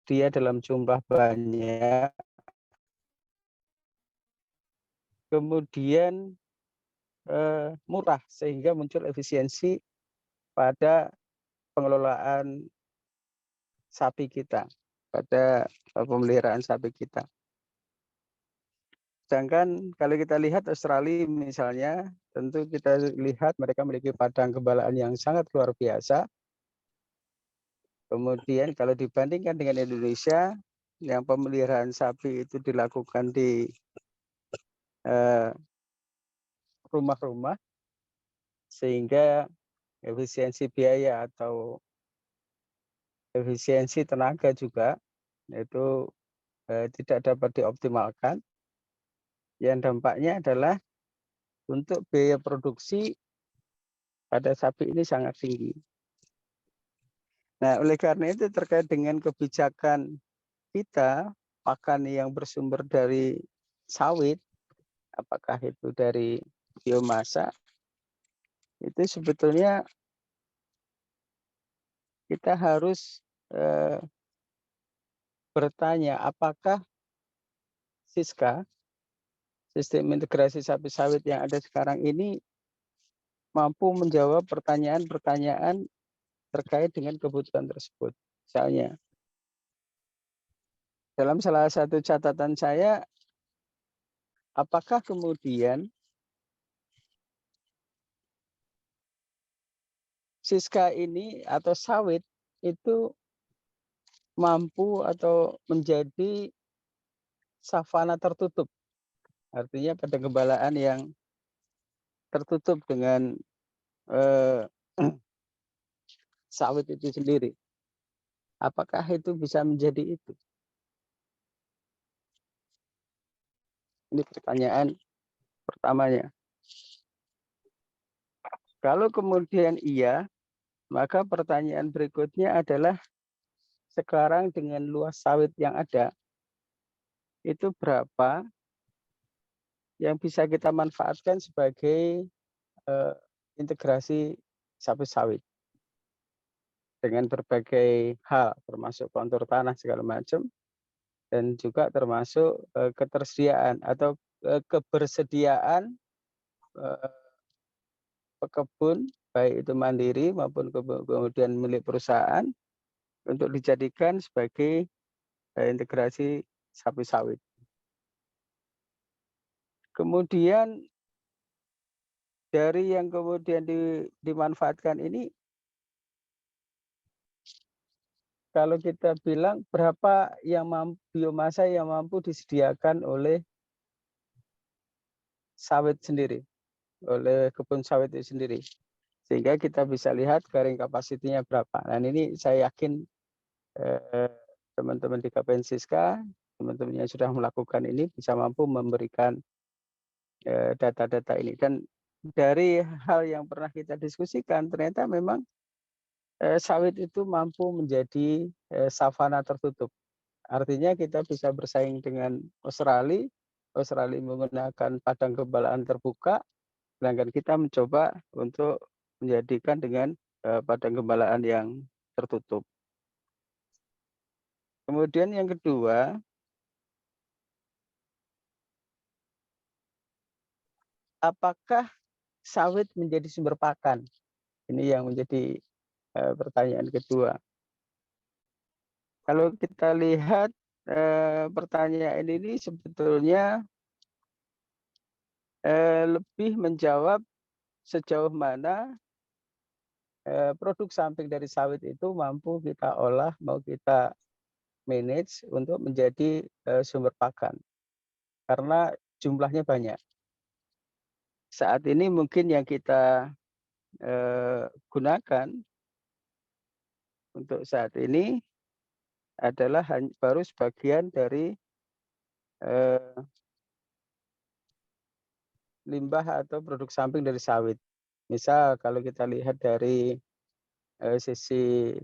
tersedia dalam jumlah banyak, kemudian murah sehingga muncul efisiensi pada pengelolaan sapi kita, pada pemeliharaan sapi kita. Sedangkan kalau kita lihat Australia misalnya, tentu kita lihat mereka memiliki padang gembalaan yang sangat luar biasa. Kemudian kalau dibandingkan dengan Indonesia, yang pemeliharaan sapi itu dilakukan di rumah-rumah, sehingga efisiensi biaya atau efisiensi tenaga juga itu tidak dapat dioptimalkan. Yang dampaknya adalah untuk biaya produksi pada sapi ini sangat tinggi. Nah, oleh karena itu terkait dengan kebijakan kita, pakan yang bersumber dari sawit, apakah itu dari biomasa, itu sebetulnya kita harus bertanya apakah Siska, sistem integrasi sapi sawit yang ada sekarang ini mampu menjawab pertanyaan-pertanyaan terkait dengan kebutuhan tersebut. Misalnya, dalam salah satu catatan saya, apakah kemudian Siska ini atau sawit itu mampu atau menjadi savana tertutup, artinya pada gembalaan yang tertutup dengan sawit itu sendiri. Apakah itu bisa menjadi itu? Ini pertanyaan pertamanya. Kalau kemudian iya, maka pertanyaan berikutnya adalah sekarang dengan luas sawit yang ada, itu berapa yang bisa kita manfaatkan sebagai integrasi sapi sawit dengan berbagai hal, termasuk kontur tanah segala macam, dan juga termasuk ketersediaan atau kebersediaan pekebun, baik itu mandiri maupun kemudian milik perusahaan, untuk dijadikan sebagai integrasi sapi sawit. Kemudian dari yang kemudian dimanfaatkan ini, kalau kita bilang berapa yang biomasa yang mampu disediakan oleh sawit sendiri, oleh kebun sawit itu sendiri, sehingga kita bisa lihat carrying capacity-nya berapa. Nah, ini saya yakin teman-teman di KPN Siska, teman-teman yang sudah melakukan ini bisa mampu memberikan data-data ini. Dan dari hal yang pernah kita diskusikan, ternyata memang sawit itu mampu menjadi savana tertutup. Artinya kita bisa bersaing dengan Australia. Australia menggunakan padang gembalaan terbuka, sedangkan kita mencoba untuk menjadikan dengan padang gembalaan yang tertutup. Kemudian yang kedua, apakah sawit menjadi sumber pakan? Ini yang menjadi pertanyaan kedua. Kalau kita lihat pertanyaan ini sebetulnya lebih menjawab sejauh mana produk samping dari sawit itu mampu kita olah, mau kita manage untuk menjadi sumber pakan. Karena jumlahnya banyak. Saat ini mungkin yang kita gunakan untuk saat ini adalah baru sebagian dari limbah atau produk samping dari sawit. Misal kalau kita lihat dari sisi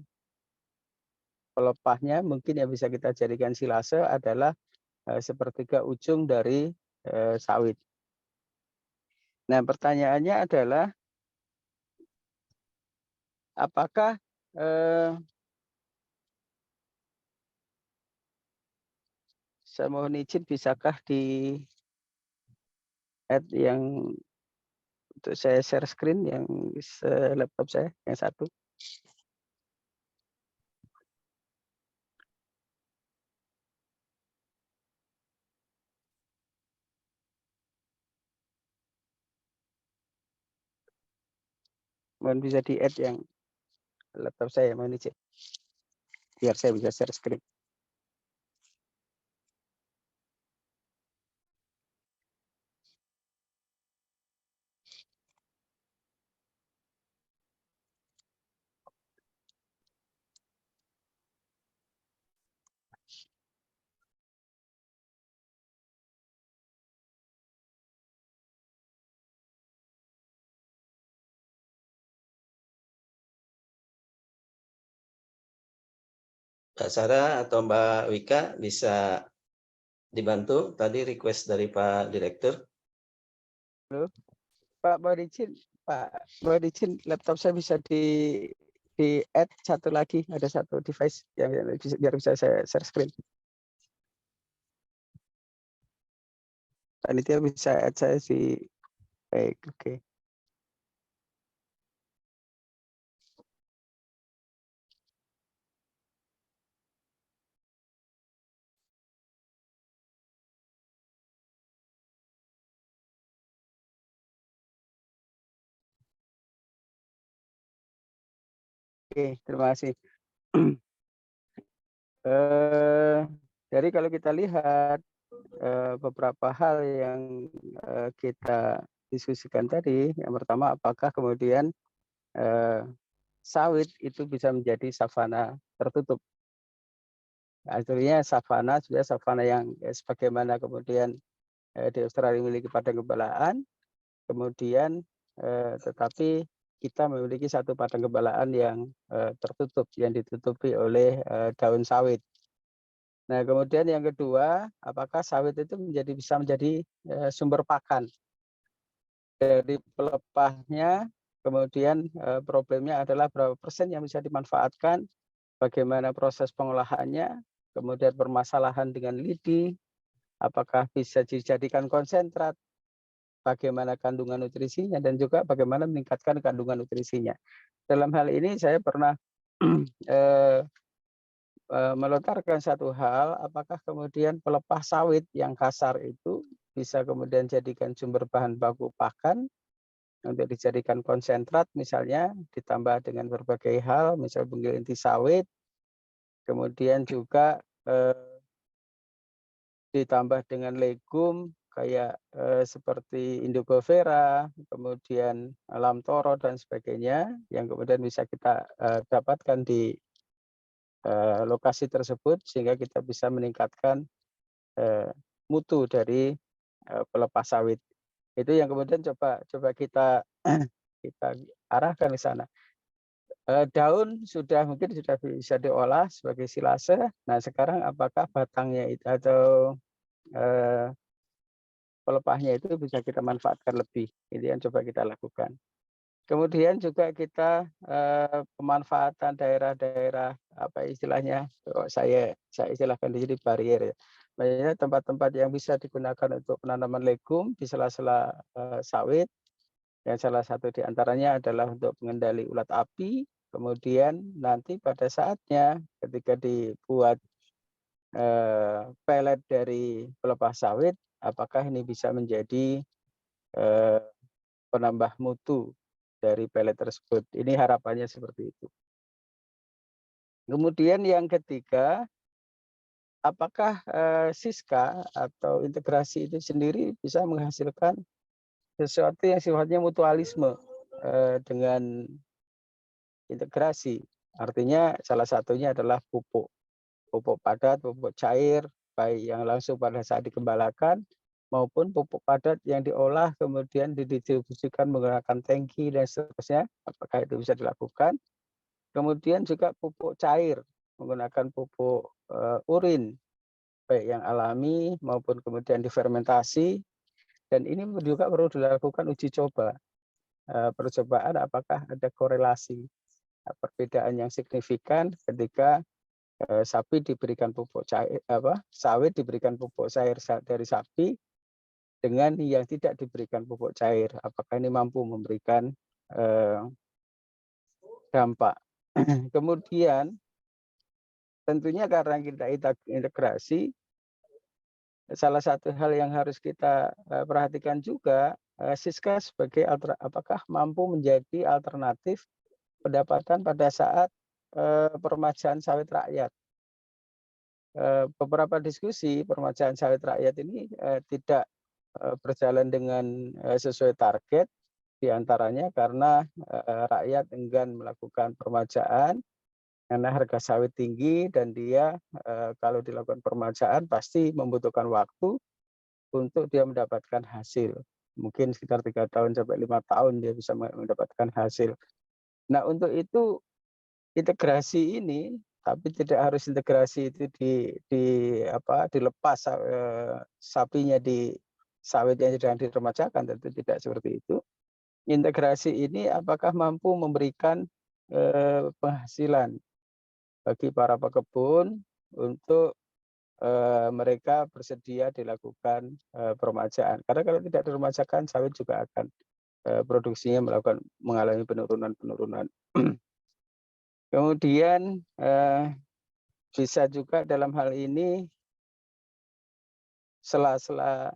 pelepahnya, mungkin yang bisa kita jadikan silase adalah sepertiga ujung dari sawit. Nah, pertanyaannya adalah apakah Saya mohon izin bisakah di-add yang untuk saya share screen yang laptop saya yang satu? Mohon bisa di-add yang laptop saya, mohon izin. Biar saya bisa share screen. Mbak Sarah atau Mbak Wika bisa dibantu tadi request dari Pak Direktur. Halo, Pak, mohon izin laptop saya bisa di-add satu lagi, ada satu device yang biar bisa saya share screen. Panitia bisa add saya di baik, oke. Oke, terima kasih. Jadi kalau kita lihat beberapa hal yang kita diskusikan tadi, yang pertama apakah kemudian sawit itu bisa menjadi savana tertutup. Akhirnya savana sudah savana yang sebagaimana kemudian di Australia memiliki padang gembalaan, kemudian tetapi kita memiliki satu padang gembalaan yang tertutup, yang ditutupi oleh daun sawit. Nah, kemudian yang kedua, apakah sawit itu bisa menjadi sumber pakan dari pelepahnya? Kemudian problemnya adalah berapa persen yang bisa dimanfaatkan, bagaimana proses pengolahannya, kemudian permasalahan dengan lidi, apakah bisa dijadikan konsentrat, bagaimana kandungan nutrisinya, dan juga bagaimana meningkatkan kandungan nutrisinya. Dalam hal ini saya pernah melontarkan satu hal, apakah kemudian pelepah sawit yang kasar itu bisa kemudian jadikan sumber bahan baku pakan untuk dijadikan konsentrat, misalnya ditambah dengan berbagai hal, misal benggil inti sawit, kemudian juga ditambah dengan legum kayak seperti Indogovera, kemudian lamtoro dan sebagainya, yang kemudian bisa kita dapatkan di lokasi tersebut, sehingga kita bisa meningkatkan mutu dari pelepah sawit. Itu yang kemudian coba kita kita arahkan ke sana. Daun mungkin sudah bisa diolah sebagai silase. Nah, sekarang apakah batangnya itu atau pelepahnya itu bisa kita manfaatkan lebih? Ini yang coba kita lakukan. Kemudian juga kita pemanfaatan daerah-daerah apa istilahnya, saya istilahkan di sini barier ya. Maksudnya tempat-tempat yang bisa digunakan untuk penanaman legum di sela-sela sawit, yang salah satu di antaranya adalah untuk mengendali ulat api. Kemudian nanti pada saatnya ketika dibuat pelet dari pelepah sawit, apakah ini bisa menjadi penambah mutu dari pelet tersebut. Ini harapannya seperti itu. Kemudian yang ketiga, apakah Siska atau integrasi itu sendiri bisa menghasilkan sesuatu yang sifatnya mutualisme dengan integrasi. Artinya salah satunya adalah pupuk padat, pupuk cair, baik yang langsung pada saat dikembalakan maupun pupuk padat yang diolah kemudian didistribusikan menggunakan tangki dan seterusnya, apakah itu bisa dilakukan. Kemudian juga pupuk cair menggunakan pupuk urin, baik yang alami maupun kemudian difermentasi, dan ini juga perlu dilakukan uji coba. Percobaan apakah ada korelasi perbedaan yang signifikan ketika sapi diberikan pupuk cair sawit diberikan pupuk cair dari sapi dengan yang tidak diberikan pupuk cair. Apakah ini mampu memberikan dampak? Kemudian tentunya karena kita integrasi, salah satu hal yang harus kita perhatikan juga, Siska sebagai apakah mampu menjadi alternatif pendapatan pada saat permajaan sawit rakyat. Beberapa diskusi permajaan sawit rakyat ini tidak berjalan dengan sesuai target, diantaranya karena rakyat enggan melakukan permajaan karena harga sawit tinggi dan dia kalau dilakukan permajaan pasti membutuhkan waktu untuk dia mendapatkan hasil. Mungkin sekitar 3 tahun sampai 5 tahun dia bisa mendapatkan hasil. Nah, untuk itu integrasi ini, tapi tidak harus integrasi itu dilepas sapinya di sawit yang sedang diremajakan, tentu tidak seperti itu. Integrasi ini apakah mampu memberikan penghasilan bagi para pekebun untuk mereka bersedia dilakukan permajaan. Karena kalau tidak diremajakan, sawit juga akan produksinya mengalami penurunan. Kemudian bisa juga dalam hal ini sela-sela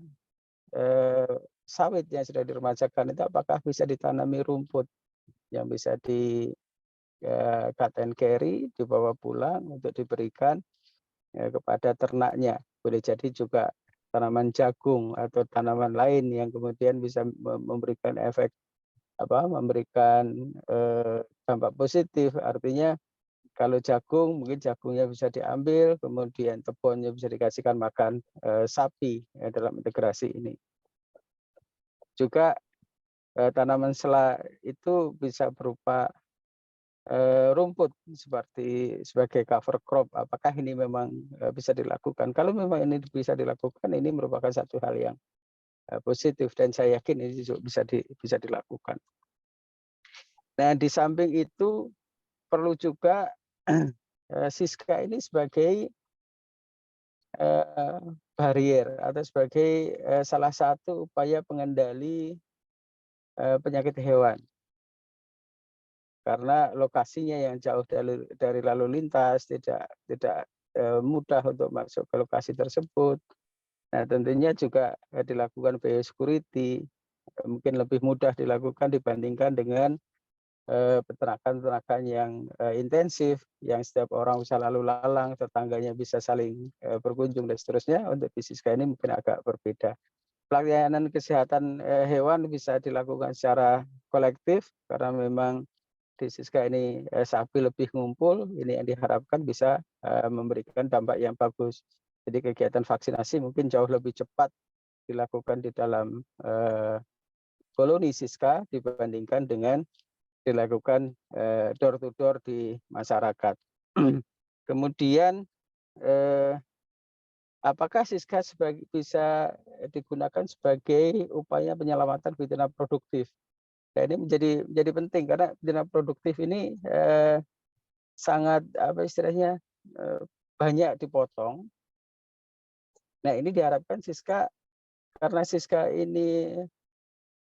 sawit yang sudah diremajakan itu apakah bisa ditanami rumput yang bisa di cut and carry, dibawa pulang untuk diberikan kepada ternaknya. Boleh jadi juga tanaman jagung atau tanaman lain yang kemudian bisa memberikan efek memberikan dampak positif. Artinya kalau jagung, mungkin jagungnya bisa diambil, kemudian tebonnya bisa dikasihkan makan sapi dalam integrasi ini. Juga tanaman sela itu bisa berupa rumput sebagai cover crop. Apakah ini memang bisa dilakukan? Kalau memang ini bisa dilakukan, ini merupakan satu hal yang positif dan saya yakin ini juga bisa dilakukan. Nah, di samping itu perlu juga Siska ini sebagai barrier atau sebagai salah satu upaya pengendali penyakit hewan. Karena lokasinya yang jauh dari lalu lintas, tidak mudah untuk masuk ke lokasi tersebut. Nah, tentunya juga dilakukan biosecurity, mungkin lebih mudah dilakukan dibandingkan dengan peternakan yang intensif, yang setiap orang bisa lalu lalang, tetangganya bisa saling berkunjung dan seterusnya. Untuk di Siska ini mungkin agak berbeda. Pelayanan kesehatan hewan bisa dilakukan secara kolektif karena memang di Siska ini sapi lebih ngumpul, ini yang diharapkan bisa memberikan dampak yang bagus. Jadi kegiatan vaksinasi mungkin jauh lebih cepat dilakukan di dalam koloni Siska dibandingkan dengan dilakukan door to door di masyarakat. Kemudian apakah Siska bisa digunakan sebagai upaya penyelamatan betina produktif? Nah, ini menjadi penting karena betina produktif ini sangat istilahnya banyak dipotong. Nah, ini diharapkan Siska karena Siska ini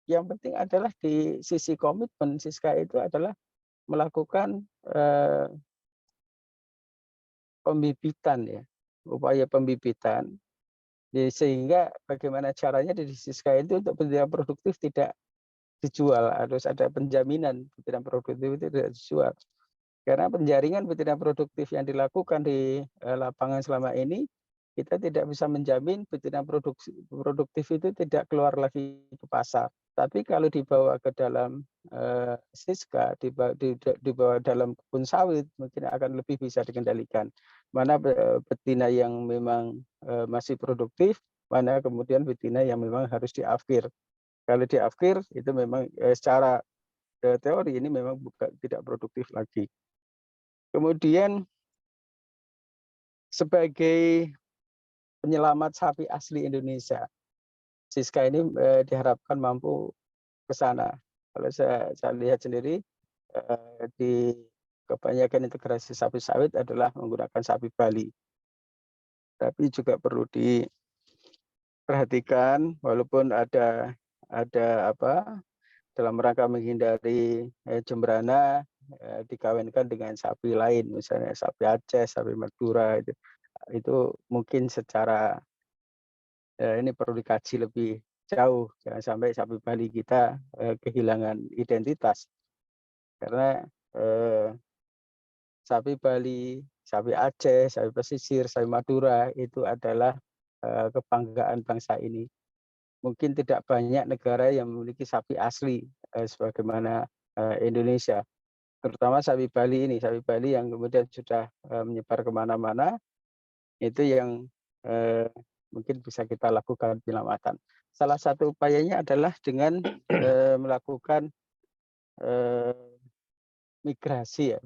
yang penting adalah di sisi komitmen Siska itu adalah melakukan pembibitan ya, upaya pembibitan. Sehingga bagaimana caranya di Siska itu untuk betina produktif tidak dijual, harus ada penjaminan betina produktif itu tidak dijual. Karena penjaringan betina produktif yang dilakukan di lapangan selama ini, kita tidak bisa menjamin betina produktif itu tidak keluar lagi ke pasar. Tapi kalau dibawa ke dalam Siska, dibawa dalam kebun sawit, mungkin akan lebih bisa dikendalikan. Mana betina yang memang masih produktif, mana kemudian betina yang memang harus diafkir. Kalau diafkir itu memang secara teori ini memang tidak produktif lagi. Kemudian sebagai penyelamat sapi asli Indonesia, Siska ini diharapkan mampu ke sana. Kalau saya lihat sendiri di kebanyakan integrasi sapi sawit adalah menggunakan sapi Bali. Tapi juga perlu diperhatikan walaupun ada apa, dalam rangka menghindari, jembrana, dikawinkan dengan sapi lain, misalnya sapi Aceh, sapi Madura, itu mungkin secara, ini perlu dikaji lebih jauh, jangan sampai sapi Bali kita, kehilangan identitas. Karena, sapi Bali, sapi Aceh, sapi pesisir, sapi Madura itu adalah, kebanggaan bangsa ini. Mungkin tidak banyak negara yang memiliki sapi asli, sebagaimana, Indonesia. Terutama sapi Bali ini, sapi Bali yang kemudian sudah, menyebar ke mana-mana, itu yang, mungkin bisa kita lakukan penyelamatan. Salah satu upayanya adalah dengan, melakukan, eee, migrasi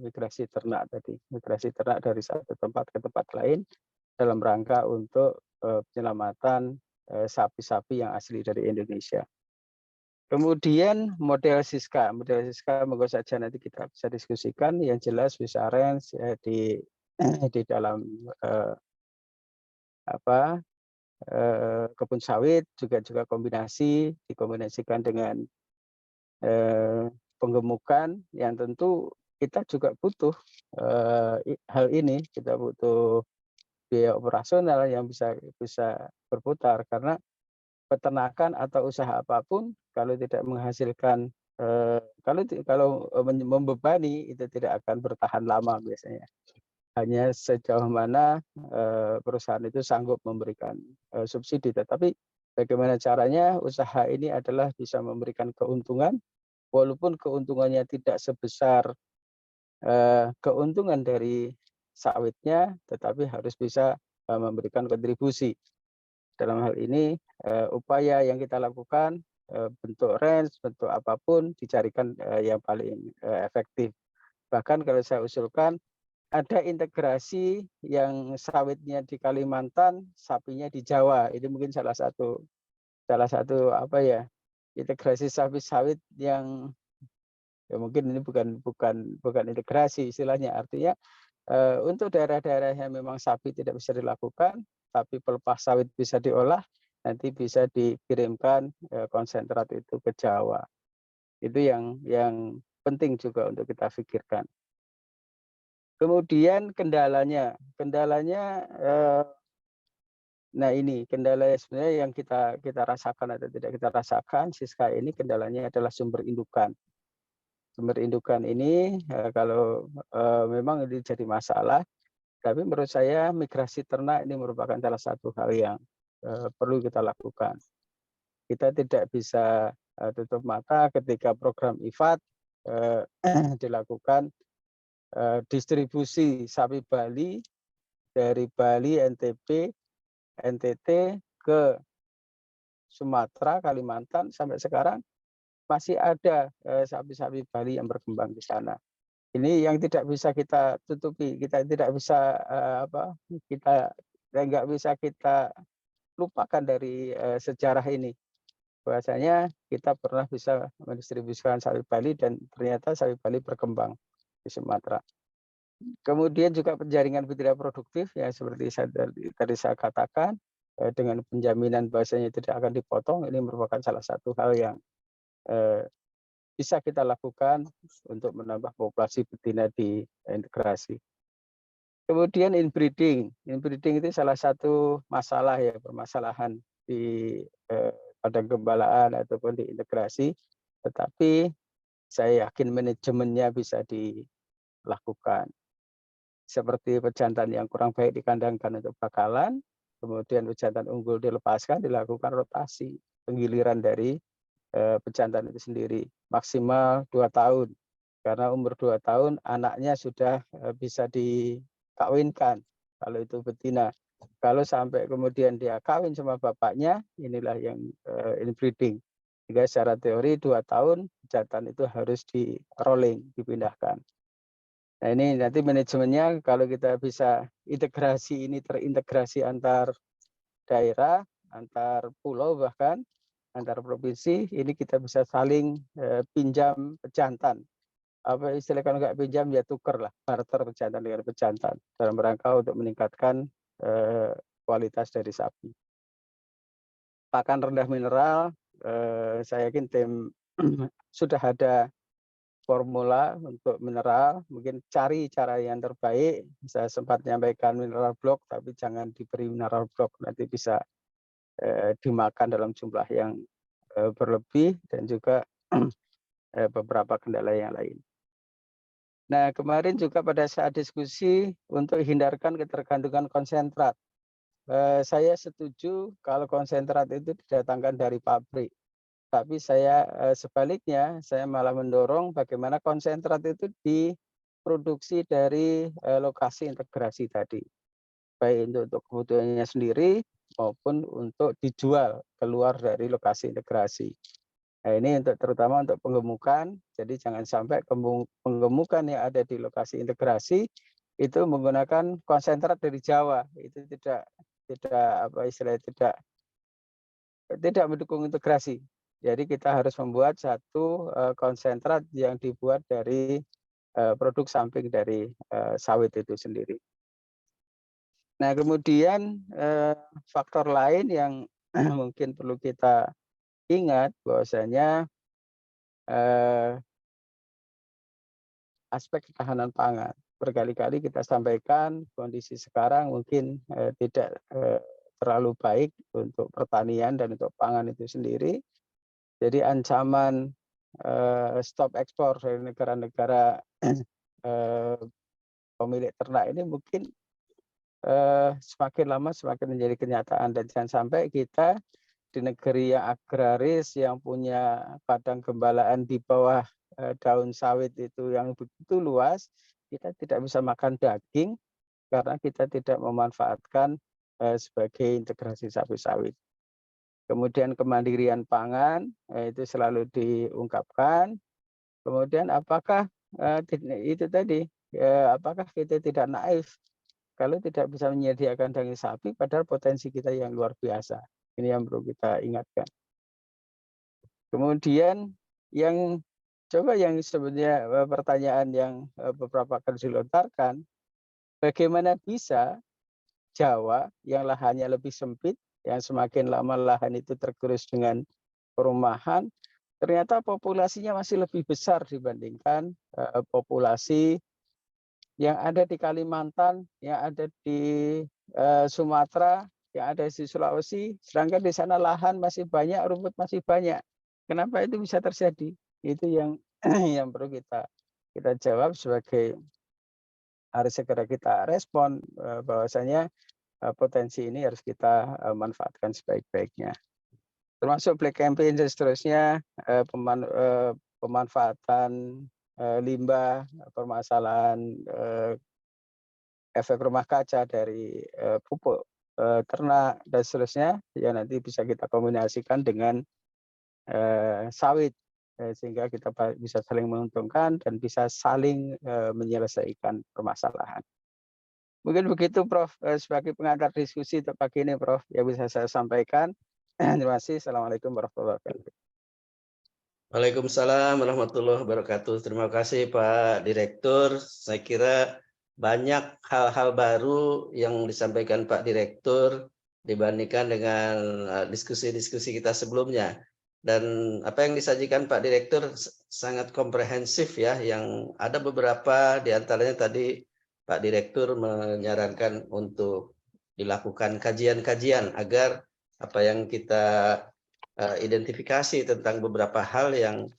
ternak tadi, migrasi ternak dari satu tempat ke tempat lain dalam rangka untuk, penyelamatan, sapi-sapi yang asli dari Indonesia. Kemudian model Siska monggo saja nanti kita bisa diskusikan, yang jelas bisa range, di dalam, apa, kebun sawit juga kombinasi, dikombinasikan dengan, penggemukan yang tentu kita juga butuh, hal ini, kita butuh biaya operasional yang bisa bisa berputar karena peternakan atau usaha apapun kalau tidak menghasilkan, kalau membebani itu tidak akan bertahan lama biasanya. Hanya sejauh mana, perusahaan itu sanggup memberikan, subsidi. Tetapi bagaimana caranya usaha ini adalah bisa memberikan keuntungan, walaupun keuntungannya tidak sebesar, keuntungan dari sawitnya, tetapi harus bisa, memberikan kontribusi. Dalam hal ini, upaya yang kita lakukan, bentuk range, bentuk apapun dicarikan, yang paling, efektif. Bahkan kalau saya usulkan, ada integrasi yang sawitnya di Kalimantan, sapinya di Jawa. Itu mungkin salah satu apa ya, integrasi sapi sawit yang ya mungkin ini bukan integrasi istilahnya. Artinya, untuk daerah-daerah yang memang sapi tidak bisa dilakukan, tapi pelepah sawit bisa diolah, nanti bisa dikirimkan, konsentrat itu ke Jawa. Itu yang penting juga untuk kita pikirkan. Kemudian kendalanya, nah ini kendala sebenarnya yang kita rasakan atau tidak kita rasakan, Siska ini kendalanya adalah sumber indukan. Sumber indukan ini, kalau, memang ini jadi masalah, tapi menurut saya migrasi ternak ini merupakan salah satu hal yang, perlu kita lakukan. Kita tidak bisa, tutup mata ketika program IFAD, eee, dilakukan, distribusi sapi Bali dari Bali, NTB, NTT ke Sumatera, Kalimantan, sampai sekarang masih ada, sapi-sapi Bali yang berkembang di sana. Ini yang tidak bisa kita tutupi, kita tidak bisa, kita nggak bisa kita lupakan dari, sejarah ini. Bahwasanya kita pernah bisa mendistribusikan sapi Bali dan ternyata sapi Bali berkembang di Sumatera. Kemudian juga penjaringan betina produktif ya seperti tadi saya katakan, dengan penjaminan bahwasanya tidak akan dipotong, ini merupakan salah satu hal yang, eee, bisa kita lakukan untuk menambah populasi betina di integrasi. Kemudian inbreeding itu salah satu masalah ya, permasalahan di, pada gembalaan ataupun di integrasi, tetapi saya yakin manajemennya bisa dilakukan. Seperti pejantan yang kurang baik dikandangkan untuk bakalan, kemudian pejantan unggul dilepaskan, dilakukan rotasi, penggiliran dari, pejantan itu sendiri, maksimal 2 tahun. Karena umur 2 tahun anaknya sudah, bisa dikawinkan, kalau itu betina. Kalau sampai kemudian dia kawin sama bapaknya, inilah yang, inbreeding. Sehingga secara teori 2 tahun jantan itu harus di-rolling, dipindahkan. Nah ini nanti manajemennya kalau kita bisa integrasi ini terintegrasi antar daerah, antar pulau bahkan, antar provinsi, ini kita bisa saling, pinjam pejantan. apa istilah kalau nggak pinjam ya tuker lah, barter pejantan dengan pejantan dalam rangka untuk meningkatkan kualitas dari sapi. Pakan rendah mineral, saya yakin tim sudah ada formula untuk mineral, mungkin cari cara yang terbaik. Saya sempat menyampaikan mineral block, tapi jangan diberi mineral block, nanti bisa dimakan dalam jumlah yang berlebih dan juga beberapa kendala yang lain. Nah, kemarin juga pada saat diskusi untuk hindarkan ketergantungan konsentrat. Saya setuju kalau konsentrat itu didatangkan dari pabrik. Tapi saya sebaliknya, saya malah mendorong bagaimana konsentrat itu diproduksi dari lokasi integrasi tadi. Baik untuk kebutuhannya sendiri maupun untuk dijual keluar dari lokasi integrasi. Nah, ini terutama untuk penggemukan, jadi jangan sampai penggemukan yang ada di lokasi integrasi itu menggunakan konsentrat dari Jawa, itu tidak apa istilahnya tidak mendukung integrasi. Jadi kita harus membuat satu konsentrat yang dibuat dari produk samping dari sawit itu sendiri. Nah, kemudian faktor lain yang mungkin perlu kita ingat bahwasanya aspek ketahanan pangan. Berkali-kali kita sampaikan kondisi sekarang mungkin tidak terlalu baik untuk pertanian dan untuk pangan itu sendiri. Jadi ancaman stop ekspor dari negara-negara pemilik ternak ini mungkin semakin lama semakin menjadi kenyataan, dan jangan sampai kita di negeri yang agraris yang punya padang gembalaan di bawah daun sawit itu yang begitu luas, kita tidak bisa makan daging karena kita tidak memanfaatkan sebagai integrasi sapi sawit. Kemudian kemandirian pangan itu selalu diungkapkan. Kemudian apakah itu tadi, apakah kita tidak naif kalau tidak bisa menyediakan daging sapi padahal potensi kita yang luar biasa. Ini yang perlu kita ingatkan. Kemudian yang sebenarnya pertanyaan yang beberapa kali dilontarkan, bagaimana bisa Jawa yang lahannya lebih sempit, yang semakin lama lahan itu tergerus dengan perumahan, ternyata populasinya masih lebih besar dibandingkan populasi yang ada di Kalimantan, yang ada di Sumatera, yang ada di Sulawesi, sedangkan di sana lahan masih banyak, rumput masih banyak. Kenapa itu bisa terjadi? Itu yang yang perlu kita jawab sebagai harus segera kita respon bahwasanya potensi ini harus kita manfaatkan sebaik-baiknya. Termasuk black campaign dan seterusnya, pemanfaatan limbah, permasalahan efek rumah kaca dari pupuk ternak dan seterusnya, ya nanti bisa kita kombinasikan dengan sawit sehingga kita bisa saling menguntungkan dan bisa saling menyelesaikan permasalahan. Mungkin begitu Prof, sebagai pengantar diskusi untuk pagi ini Prof, yang bisa saya sampaikan. Terima kasih. Assalamualaikum warahmatullahi wabarakatuh. Waalaikumsalam warahmatullahi wabarakatuh. Terima kasih Pak Direktur. Saya kira banyak hal-hal baru yang disampaikan Pak Direktur dibandingkan dengan diskusi-diskusi kita sebelumnya. Dan apa yang disajikan Pak Direktur sangat komprehensif ya, yang ada beberapa diantaranya tadi Pak Direktur menyarankan untuk dilakukan kajian-kajian agar apa yang kita identifikasi tentang beberapa hal yang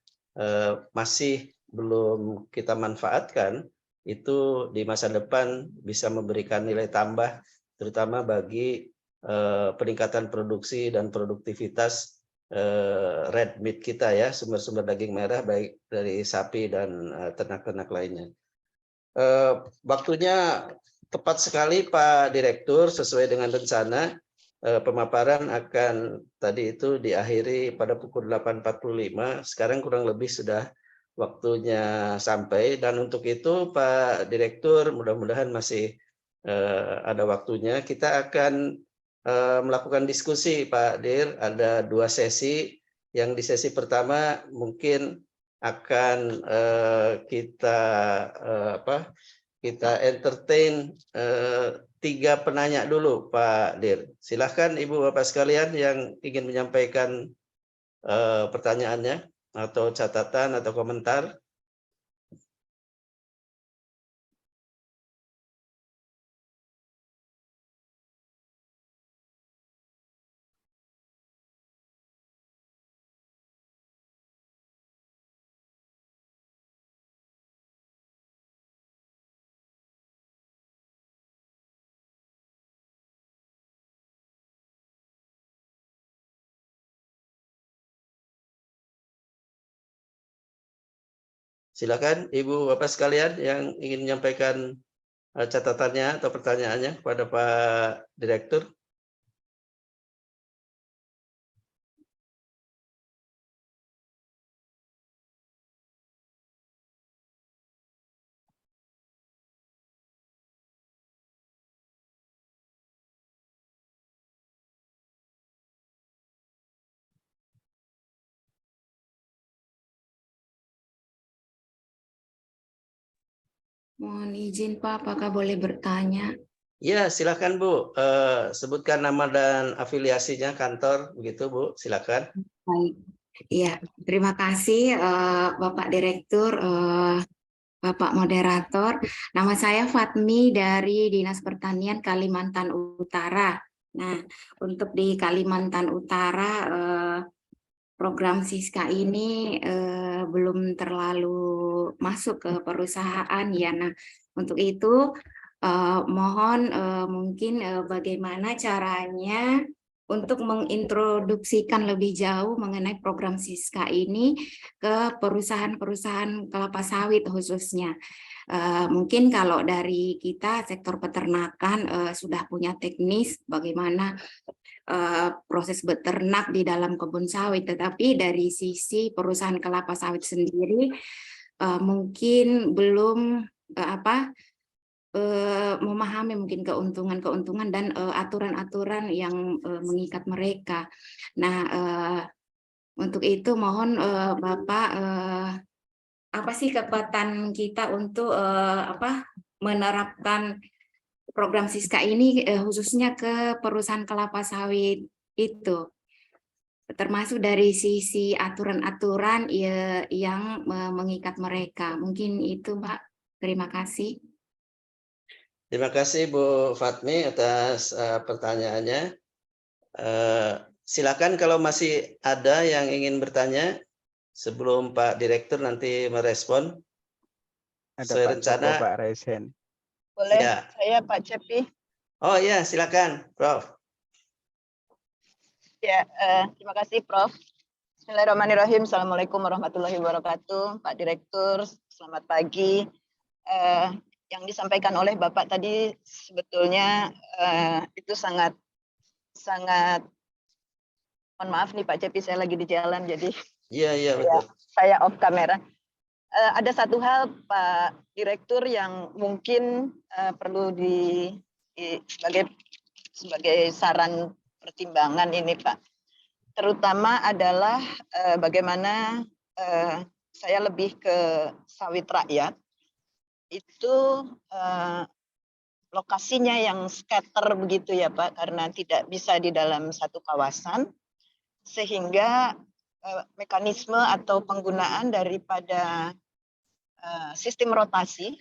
masih belum kita manfaatkan, itu di masa depan bisa memberikan nilai tambah, terutama bagi peningkatan produksi dan produktivitas red meat kita ya, sumber-sumber daging merah baik dari sapi dan ternak-ternak lainnya. Waktunya tepat sekali Pak Direktur, sesuai dengan rencana. Pemaparan akan tadi itu diakhiri pada pukul 8.45. Sekarang kurang lebih sudah waktunya sampai, dan untuk itu Pak Direktur mudah-mudahan masih ada waktunya. Kita akan melakukan diskusi Pak Dir, ada 2 sesi. Yang di sesi pertama mungkin akan kita entertain 3 penanya dulu, Pak Dir. Silahkan Ibu Bapak sekalian yang ingin menyampaikan pertanyaannya atau catatan atau komentar. Silakan Ibu Bapak sekalian yang ingin menyampaikan catatannya atau pertanyaannya kepada Pak Direktur. Mohon izin Pak, apakah boleh bertanya? Ya, silakan Bu. Sebutkan nama dan afiliasinya kantor, begitu Bu. Silakan. Baik, iya. Terima kasih Bapak Direktur, Bapak Moderator. Nama saya Fatmi dari Dinas Pertanian Kalimantan Utara. Nah, untuk di Kalimantan Utara, program Siska ini belum terlalu masuk ke perusahaan ya. Nah, untuk itu mohon mungkin bagaimana caranya untuk mengintroduksikan lebih jauh mengenai program Siska ini ke perusahaan-perusahaan kelapa sawit khususnya. Mungkin kalau dari kita sektor peternakan sudah punya teknis bagaimana proses beternak di dalam kebun sawit, tetapi dari sisi perusahaan kelapa sawit sendiri mungkin belum memahami mungkin keuntungan-keuntungan dan aturan-aturan yang mengikat mereka. Nah, untuk itu mohon Bapak apa sih kekuatan kita untuk menerapkan program Siska ini khususnya ke perusahaan kelapa sawit itu, termasuk dari sisi aturan-aturan yang mengikat mereka. Mungkin itu, Pak. Terima kasih. Terima kasih Bu Fatmi atas pertanyaannya. Silakan kalau masih ada yang ingin bertanya sebelum Pak Direktur nanti merespon. Ada Pak Joko, Pak Resen. Boleh, Ya. saya Pak Cepi. Oh iya, silakan, Prof. Ya, terima kasih Prof. Bismillahirrahmanirrahim. Assalamualaikum warahmatullahi wabarakatuh. Pak Direktur, selamat pagi. Yang disampaikan oleh Bapak tadi sebetulnya itu sangat mohon maaf nih Pak Cepi, saya lagi di jalan jadi Iya betul. saya off kamera. Ada satu hal Pak Direktur yang mungkin perlu sebagai saran pertimbangan ini Pak. Terutama adalah bagaimana saya lebih ke sawit rakyat itu lokasinya yang scatter begitu ya Pak, karena tidak bisa di dalam satu kawasan, sehingga mekanisme atau penggunaan daripada sistem rotasi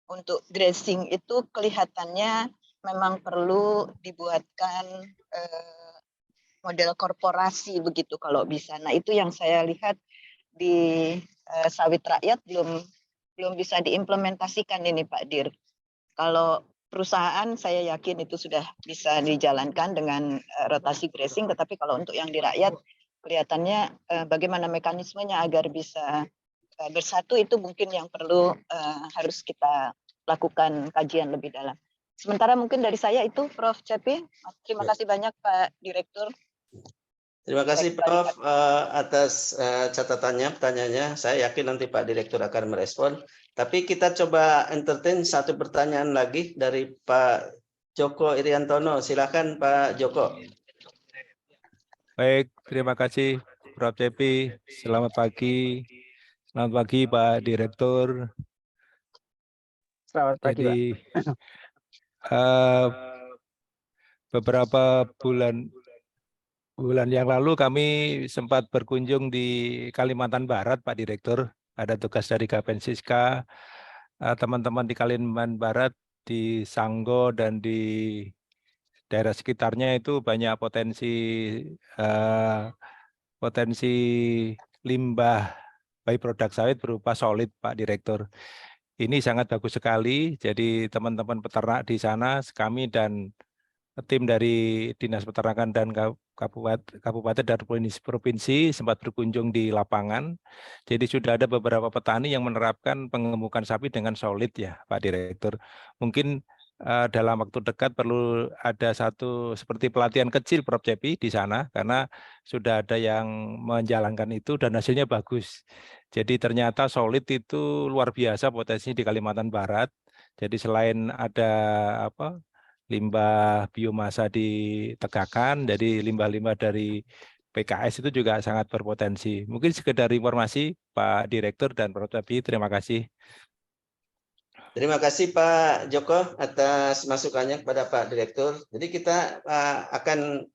untuk grazing itu kelihatannya memang perlu dibuatkan model korporasi begitu kalau bisa. Nah itu yang saya lihat di sawit rakyat belum bisa diimplementasikan ini Pak Dir. Kalau perusahaan saya yakin itu sudah bisa dijalankan dengan rotasi grazing, tetapi kalau untuk yang di rakyat kelihatannya bagaimana mekanismenya agar bisa bersatu itu mungkin yang perlu harus kita lakukan kajian lebih dalam. Sementara mungkin dari saya itu Prof. Cepi. Terima kasih banyak Pak Direktur. Terima kasih Prof atas catatannya, pertanyaannya. Saya yakin nanti Pak Direktur akan merespon. Tapi kita coba entertain satu pertanyaan lagi dari Pak Joko Iriantono. Silakan Pak Joko. Baik, terima kasih Prof. Cepi. Selamat pagi. Selamat pagi Pak Direktur. Selamat pagi, Pak. Jadi beberapa bulan yang lalu kami sempat berkunjung di Kalimantan Barat, Pak Direktur. Ada tugas dari Kapensiska, teman-teman di Kalimantan Barat, di Sanggo dan di daerah sekitarnya itu banyak potensi limbah byproduct sawit berupa solid, Pak Direktur. Ini sangat bagus sekali. Jadi teman-teman peternak di sana, kami dan tim dari Dinas Peternakan dan Kabupaten dan Provinsi sempat berkunjung di lapangan. Jadi sudah ada beberapa petani yang menerapkan pengemukan sapi dengan solid ya, Pak Direktur. Mungkin dalam waktu dekat perlu ada satu seperti pelatihan kecil Prof. Cepi di sana karena sudah ada yang menjalankan itu dan hasilnya bagus. Jadi ternyata solid itu luar biasa potensi di Kalimantan Barat. Jadi selain ada limbah biomasa ditegakkan, jadi limbah-limbah dari PKS itu juga sangat berpotensi. Mungkin sekedar informasi Pak Direktur dan Prof. Cepi, terima kasih. Terima kasih Pak Joko atas masukannya kepada Pak Direktur. Jadi kita akan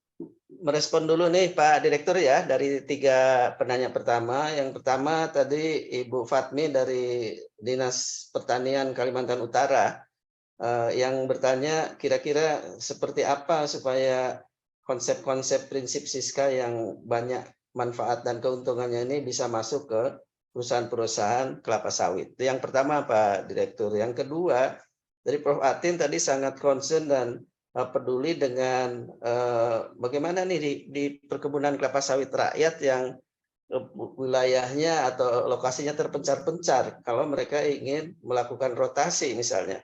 merespon dulu nih Pak Direktur ya dari 3 penanya pertama. Yang pertama tadi Ibu Fatmi dari Dinas Pertanian Kalimantan Utara yang bertanya kira-kira seperti apa supaya konsep-konsep prinsip Siska yang banyak manfaat dan keuntungannya ini bisa masuk ke perusahaan-perusahaan kelapa sawit. Itu yang pertama Pak Direktur. Yang kedua, dari Prof. Atin tadi sangat concern dan peduli dengan bagaimana nih di perkebunan kelapa sawit rakyat yang wilayahnya atau lokasinya terpencar-pencar kalau mereka ingin melakukan rotasi misalnya.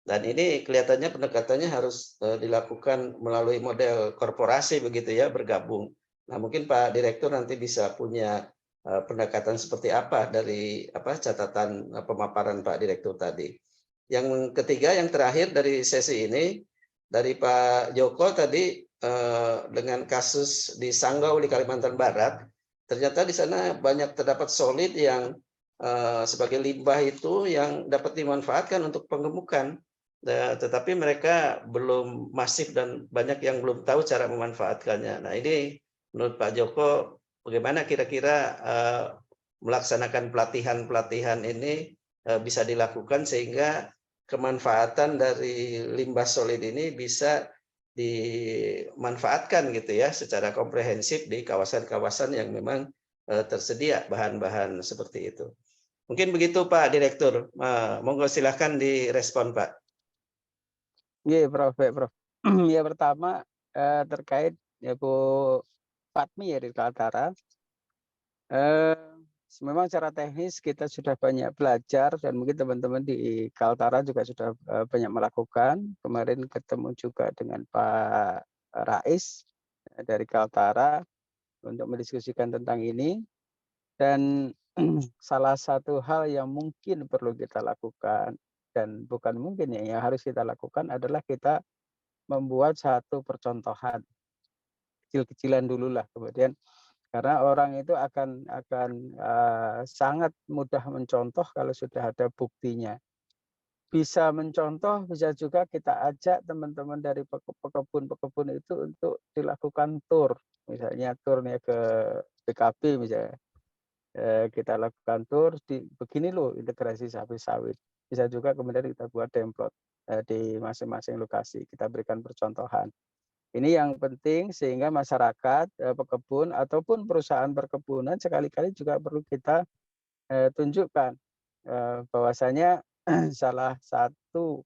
Dan ini kelihatannya pendekatannya harus dilakukan melalui model korporasi begitu ya, bergabung. Nah, mungkin Pak Direktur nanti bisa punya pendekatan seperti apa dari catatan pemaparan Pak Direktur tadi. Yang ketiga, yang terakhir dari sesi ini, dari Pak Joko tadi dengan kasus di Sanggau di Kalimantan Barat, ternyata di sana banyak terdapat solid yang sebagai limbah itu yang dapat dimanfaatkan untuk penggemukan. Tetapi mereka belum masif dan banyak yang belum tahu cara memanfaatkannya. Nah, ini menurut Pak Joko bagaimana kira-kira melaksanakan pelatihan-pelatihan ini bisa dilakukan sehingga kemanfaatan dari limbah solid ini bisa dimanfaatkan gitu ya secara komprehensif di kawasan-kawasan yang memang tersedia bahan-bahan seperti itu. Mungkin begitu Pak Direktur. Monggo silahkan direspon Pak. Iya, Prof. Ya, pertama terkait ya Bu Fatmi ya di Kaltara. Memang secara teknis kita sudah banyak belajar dan mungkin teman-teman di Kaltara juga sudah banyak melakukan. Kemarin ketemu juga dengan Pak Rais dari Kaltara untuk mendiskusikan tentang ini. Dan salah satu hal yang mungkin perlu kita lakukan dan bukan mungkin ya, yang harus kita lakukan adalah kita membuat satu percontohan kecil-kecilan dulu lah, kemudian karena orang itu akan sangat mudah mencontoh kalau sudah ada buktinya. Bisa mencontoh, bisa juga kita ajak teman-teman dari pekebun-pekebun itu untuk dilakukan tur, misalnya turnya ke BKB misalnya. Kita lakukan tur begini loh integrasi sapi sawit. Bisa juga kemudian kita buat demplot di masing-masing lokasi, kita berikan percontohan. Ini yang penting sehingga masyarakat, pekebun ataupun perusahaan perkebunan sekali-kali juga perlu kita tunjukkan bahwasanya salah satu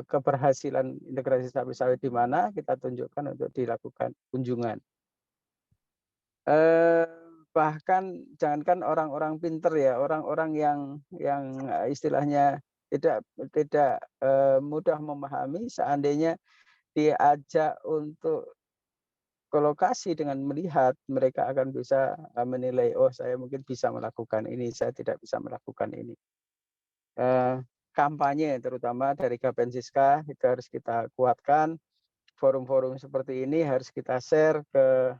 keberhasilan integrasi sapi sawit di mana kita tunjukkan untuk dilakukan kunjungan. Bahkan jangankan orang-orang pinter ya, orang-orang yang istilahnya tidak mudah memahami, seandainya diajak untuk ke lokasi dengan melihat, mereka akan bisa menilai, oh saya mungkin bisa melakukan ini, saya tidak bisa melakukan ini. Kampanye terutama dari Kapensiska itu harus kita kuatkan. Forum-forum seperti ini harus kita share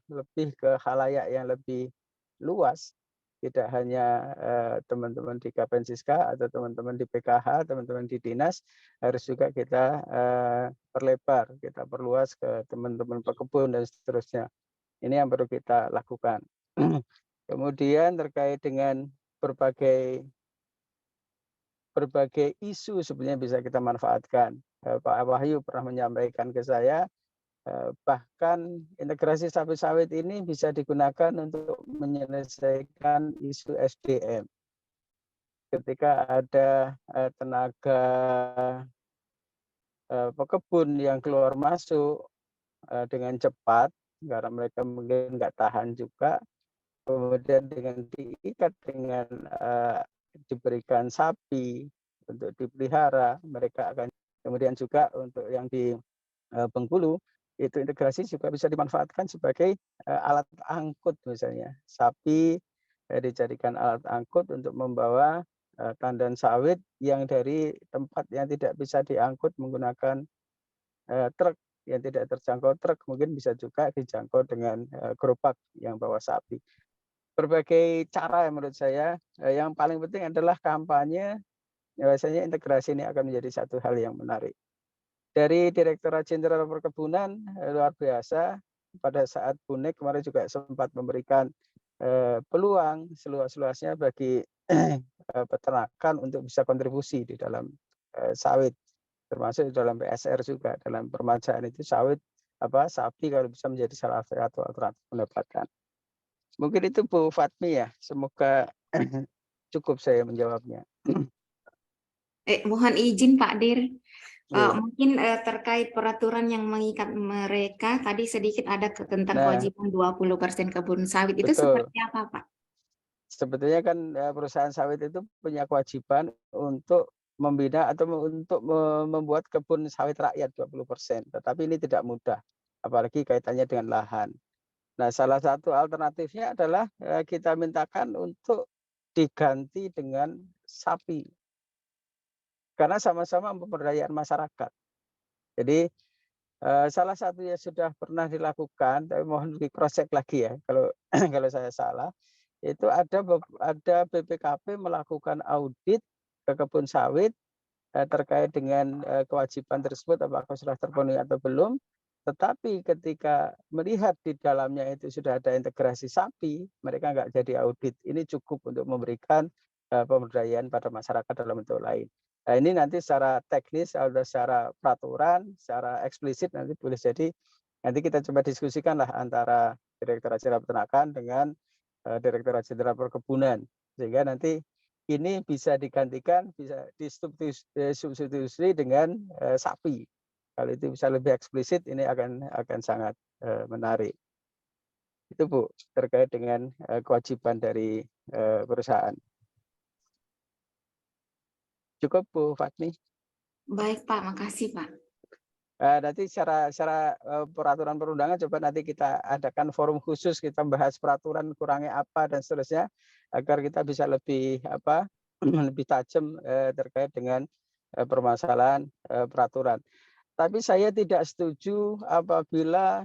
lebih ke khalayak yang lebih luas tidak hanya teman-teman di Kapensiska atau teman-teman di PKH, teman-teman di dinas, harus juga kita perlebar, kita perluas ke teman-teman pekebun dan seterusnya. Ini yang perlu kita lakukan. Kemudian terkait dengan berbagai isu sebenarnya bisa kita manfaatkan. Pak Wahyu pernah menyampaikan ke saya, bahkan integrasi sawit ini bisa digunakan untuk menyelesaikan isu SDM. Ketika ada tenaga pekebun yang keluar masuk dengan cepat, karena mereka mungkin nggak tahan juga, kemudian dengan diikat dengan diberikan sapi untuk dipelihara, mereka akan kemudian juga untuk yang di Bengkulu itu integrasi juga bisa dimanfaatkan sebagai alat angkut misalnya. Sapi dijadikan alat angkut untuk membawa tandan sawit yang dari tempat yang tidak bisa diangkut menggunakan truk, yang tidak terjangkau truk, mungkin bisa juga dijangkau dengan gerobak yang bawa sapi. Berbagai cara menurut saya, yang paling penting adalah kampanye, biasanya integrasi ini akan menjadi satu hal yang menarik. Dari Direktorat Jenderal Perkebunan luar biasa, pada saat Bunek kemarin juga sempat memberikan peluang seluas-luasnya bagi peternakan untuk bisa kontribusi di dalam sawit, termasuk di dalam PSR juga, dalam permajaan itu sawit sapi kalau bisa menjadi salah satu alternatif pendapatan. Mungkin itu Bu Fatmi ya, semoga cukup saya menjawabnya. Mohon izin Pak Dir, Iya. mungkin terkait peraturan yang mengikat mereka, tadi sedikit ada tentang Nah, kewajiban 20% kebun sawit, itu betul. seperti apa Pak? Sebetulnya kan perusahaan sawit itu punya kewajiban untuk membina atau untuk membuat kebun sawit rakyat 20%. Tetapi ini tidak mudah, apalagi kaitannya dengan lahan. Nah, salah satu alternatifnya adalah kita mintakan untuk diganti dengan sapi. Karena sama-sama pemberdayaan masyarakat. Jadi salah satu yang sudah pernah dilakukan, tapi mohon di cross check lagi ya kalau kalau saya salah, itu ada BPKP melakukan audit ke kebun sawit terkait dengan kewajiban tersebut apakah sudah terpenuhi atau belum. Tetapi ketika melihat di dalamnya itu sudah ada integrasi sapi, mereka nggak jadi audit. Ini cukup untuk memberikan pemberdayaan pada masyarakat dalam bentuk lain. Nah, ini nanti secara teknis, secara peraturan, secara eksplisit nanti boleh jadi nanti kita coba diskusikan lah antara Direktorat Jenderal Peternakan dengan Direktorat Jenderal Perkebunan, sehingga nanti ini bisa digantikan, bisa disubstitusi dengan sapi. Kalau itu bisa lebih eksplisit, ini akan sangat menarik. Itu Bu, terkait dengan kewajiban dari perusahaan. Cukup Bu Fatmi? Baik Pak, makasih Pak. Nanti secara peraturan perundangan coba nanti kita adakan forum khusus, kita bahas peraturan kurangnya apa dan seterusnya, agar kita bisa lebih lebih tajam terkait dengan permasalahan peraturan. Tapi saya tidak setuju apabila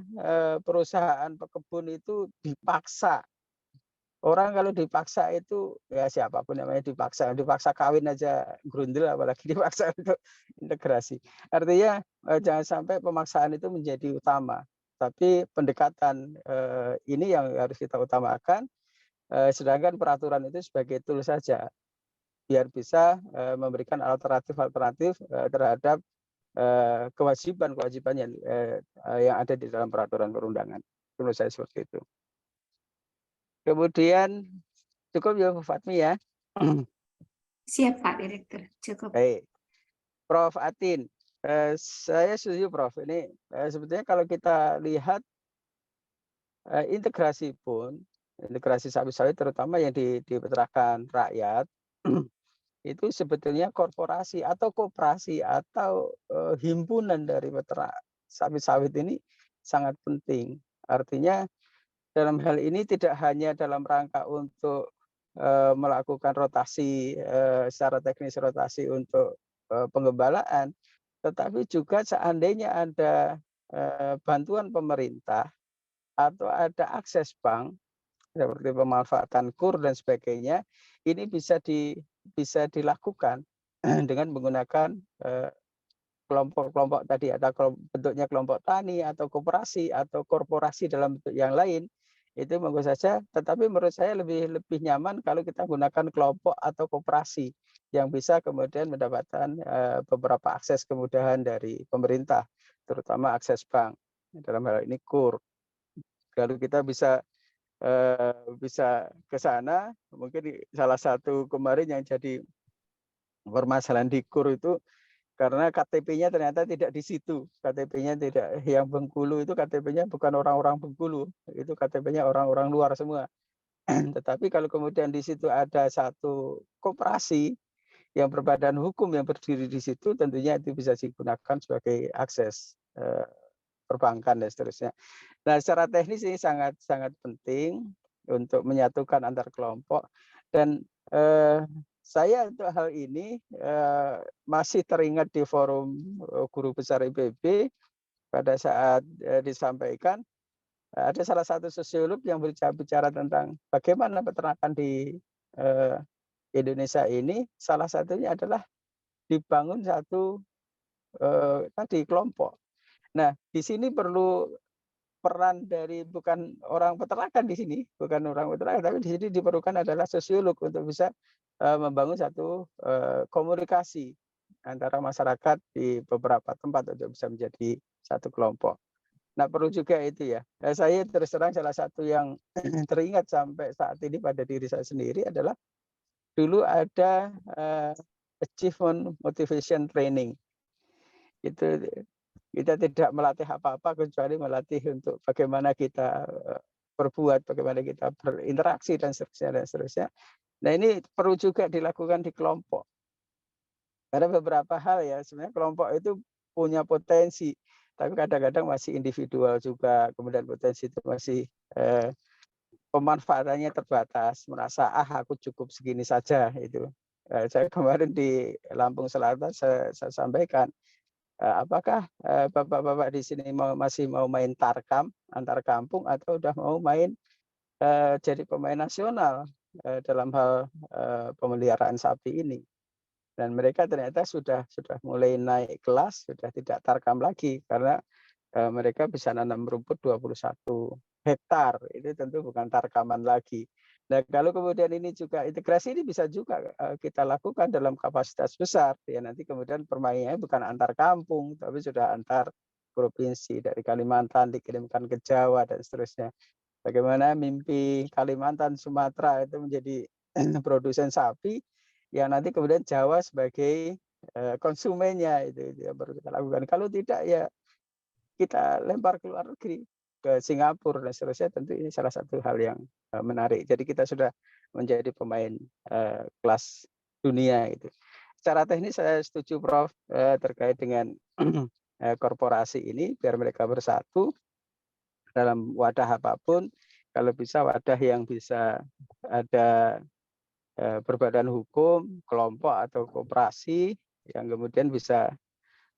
perusahaan pekebun itu dipaksa. Orang kalau dipaksa itu ya siapapun namanya dipaksa kawin aja grundel, apalagi dipaksa untuk integrasi. Artinya jangan sampai pemaksaan itu menjadi utama, tapi pendekatan ini yang harus kita utamakan, sedangkan peraturan itu sebagai tool saja, biar bisa memberikan alternatif terhadap kewajiban yang ada di dalam peraturan perundangan. Menurut saya seperti itu. Kemudian cukup ya Bu Fatmi ya. Siap Pak Direktur, cukup. Baik. Prof Atin, saya setuju Prof. Ini sebetulnya kalau kita lihat integrasi sawit-sawit terutama yang di peternakan rakyat itu sebetulnya korporasi atau koperasi atau himpunan dari peternak sawit-sawit ini sangat penting. Artinya dalam hal ini tidak hanya dalam rangka untuk melakukan rotasi secara teknis, rotasi untuk penggembalaan, tetapi juga seandainya ada bantuan pemerintah atau ada akses bank, seperti pemanfaatan KUR dan sebagainya, ini bisa dilakukan dengan menggunakan kelompok-kelompok tadi, ada bentuknya kelompok tani atau koperasi atau korporasi dalam bentuk yang lain. Itu monggo saja, tetapi menurut saya lebih nyaman kalau kita gunakan kelompok atau koperasi yang bisa kemudian mendapatkan beberapa akses kemudahan dari pemerintah, terutama akses bank. Dalam hal ini KUR. Kalau kita bisa ke sana, mungkin salah satu kemarin yang jadi permasalahan di KUR itu karena KTP-nya ternyata tidak di situ. KTP-nya tidak, yang Bengkulu itu KTP-nya bukan orang-orang Bengkulu, itu KTP-nya orang-orang luar semua. Tetapi kalau kemudian di situ ada satu koperasi yang berbadan hukum yang berdiri di situ, tentunya itu bisa digunakan sebagai akses perbankan dan seterusnya. Nah, secara teknis ini sangat penting untuk menyatukan antar kelompok, dan saya untuk hal ini masih teringat di forum guru besar IPB pada saat disampaikan, ada salah satu sosiolog yang berbicara tentang bagaimana peternakan di Indonesia ini, salah satunya adalah dibangun satu tadi kelompok. Nah, di sini perlu peran dari bukan orang peternakan di sini, bukan orang peternakan, tapi di sini diperlukan adalah sosiolog untuk bisa membangun satu komunikasi antara masyarakat di beberapa tempat untuk bisa menjadi satu kelompok. Nah, perlu juga itu ya. Saya terus terang salah satu yang teringat sampai saat ini pada diri saya sendiri adalah dulu ada achievement motivation training. Itu kita tidak melatih apa-apa kecuali melatih untuk bagaimana kita berbuat, bagaimana kita berinteraksi dan seterusnya. Nah, ini perlu juga dilakukan di kelompok. Karena beberapa hal ya sebenarnya kelompok itu punya potensi, tapi kadang-kadang masih individual juga, kemudian potensi itu masih pemanfaatannya terbatas, merasa aku cukup segini saja itu. Saya kemarin di Lampung Selatan saya sampaikan, apakah bapak-bapak di sini masih mau main tarkam antar kampung atau udah mau main jadi pemain nasional dalam hal pemeliharaan sapi ini? Dan mereka ternyata sudah mulai naik kelas, sudah tidak tarkam lagi karena mereka bisa nanam rumput 21 hektar. Itu tentu bukan tarkaman lagi. Nah, kalau kemudian ini juga integrasi ini bisa juga kita lakukan dalam kapasitas besar. Ya, nanti kemudian permainannya bukan antar kampung, tapi sudah antar provinsi. Dari Kalimantan dikirimkan ke Jawa dan seterusnya. Bagaimana mimpi Kalimantan, Sumatera itu menjadi produsen sapi, yang nanti kemudian Jawa sebagai konsumennya, itu yang baru kita lakukan. Kalau tidak ya kita lempar ke luar negeri, ke Singapura dan seterusnya. Tentu ini salah satu hal yang menarik. Jadi kita sudah menjadi pemain kelas dunia itu. Secara teknis saya setuju Prof terkait dengan korporasi ini, biar mereka bersatu dalam wadah apapun. Kalau bisa wadah yang bisa ada berbadan hukum, kelompok atau koperasi yang kemudian bisa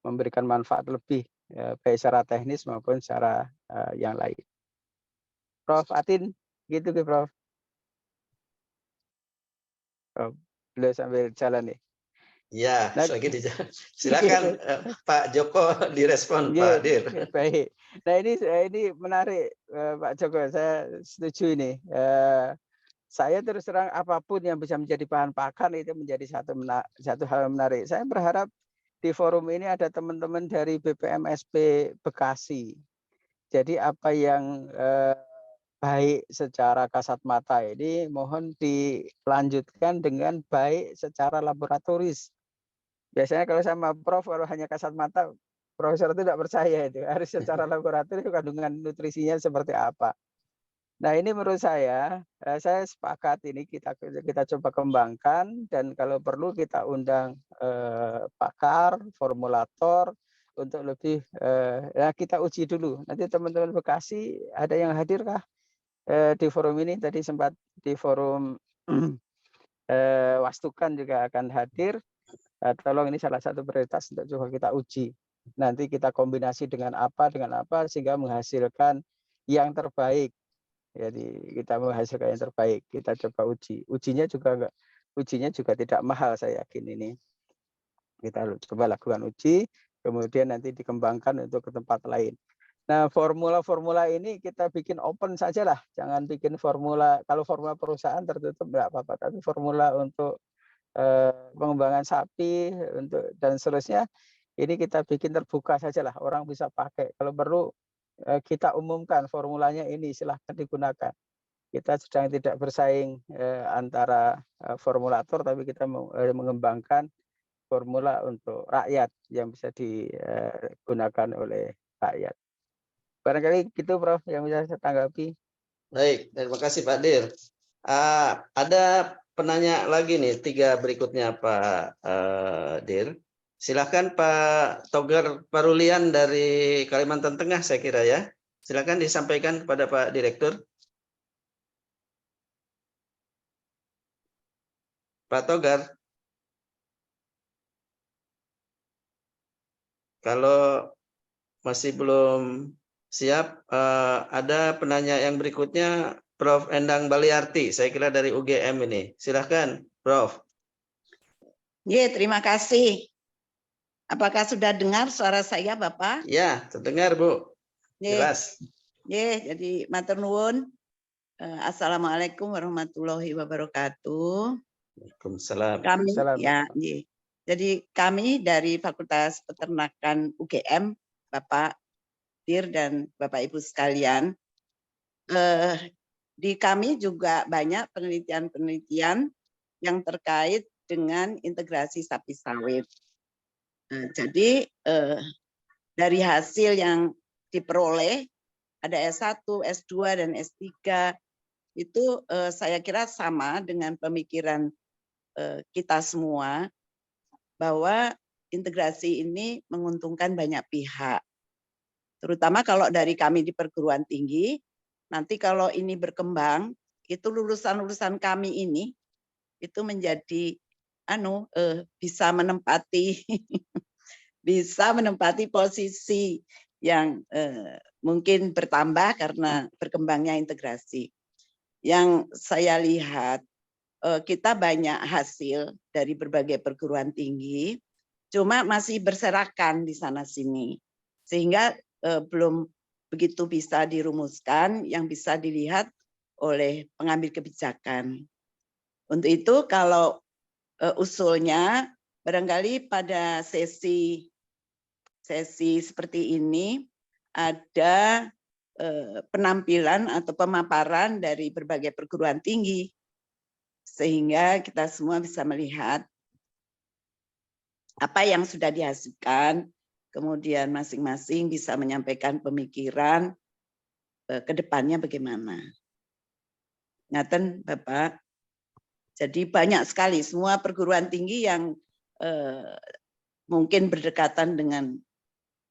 memberikan manfaat lebih baik secara teknis maupun secara yang lain. Prof Atin, gitu ke Prof. Beliau sambil jalan nih. Ya, lagi di jalan. Silakan Pak Joko direspon, Pak Dir. Baik. Nah, ini menarik Pak Joko, saya setuju ini. Saya terus terang apapun yang bisa menjadi bahan pakan itu menjadi satu hal yang menarik. Saya berharap di forum ini ada teman-teman dari BPMSP Bekasi. Jadi apa yang baik secara kasat mata ini mohon dilanjutkan dengan baik secara laboratoris. Biasanya kalau sama Prof, kalau hanya kasat mata, profesor itu tidak percaya itu. Harus secara laboratoris kandungan nutrisinya seperti apa. Nah, ini menurut saya sepakat ini kita coba kembangkan, dan kalau perlu kita undang pakar, formulator untuk lebih ya kita uji dulu. Nanti teman-teman Bekasi ada yang hadir kah di forum ini? Tadi sempat di forum Wastukan juga akan hadir. Tolong, ini salah satu prioritas untuk coba kita uji. Nanti kita kombinasi dengan apa sehingga menghasilkan yang terbaik. Jadi kita menghasilkan yang terbaik, kita coba uji. Ujinya juga tidak mahal, saya yakin ini. Kita coba lakukan uji, kemudian nanti dikembangkan untuk ke tempat lain. Nah, formula-formula ini kita bikin open sajalah, jangan bikin formula, kalau formula perusahaan tertutup nggak apa-apa, tapi formula untuk pengembangan sapi dan seterusnya ini kita bikin terbuka sajalah, orang bisa pakai. Kalau perlu kita umumkan formulanya ini, silahkan digunakan. Kita sedang tidak bersaing antara formulator, tapi kita mengembangkan formula untuk rakyat yang bisa digunakan oleh rakyat. Barangkali gitu, Prof, yang bisa saya tanggapi. Baik, terima kasih Pak Dir. Ada penanya lagi nih, 3 berikutnya Pak Dir. Silakan Pak Togar Parulian dari Kalimantan Tengah, saya kira ya. Silakan disampaikan kepada Pak Direktur. Pak Togar. Kalau masih belum siap, ada penanya yang berikutnya, Prof. Endang Baliarti, saya kira dari UGM ini. Silakan, Prof. Terima kasih. Apakah sudah dengar suara saya, Bapak? Ya, terdengar, Bu. Jelas. Jadi matur nuwun. Assalamualaikum warahmatullahi wabarakatuh. Waalaikumsalam. Jadi kami dari Fakultas Peternakan UGM, Bapak Dir dan Bapak Ibu sekalian, di kami juga banyak penelitian-penelitian yang terkait dengan integrasi sapi sawit. Jadi dari hasil yang diperoleh ada S1, S2 dan S3 itu saya kira sama dengan pemikiran kita semua bahwa integrasi ini menguntungkan banyak pihak. Terutama kalau dari kami di perguruan tinggi, nanti kalau ini berkembang, itu lulusan-lulusan kami ini itu menjadi bisa menempati posisi yang mungkin bertambah karena berkembangnya integrasi. Yang saya lihat kita banyak hasil dari berbagai perguruan tinggi, cuma masih berserakan di sana sini, sehingga belum begitu bisa dirumuskan yang bisa dilihat oleh pengambil kebijakan. Untuk itu kalau usulnya barangkali pada sesi seperti ini ada penampilan atau pemaparan dari berbagai perguruan tinggi sehingga kita semua bisa melihat apa yang sudah dihasilkan, kemudian masing-masing bisa menyampaikan pemikiran ke depannya bagaimana. Ngaten Bapak. Jadi banyak sekali semua perguruan tinggi yang mungkin berdekatan dengan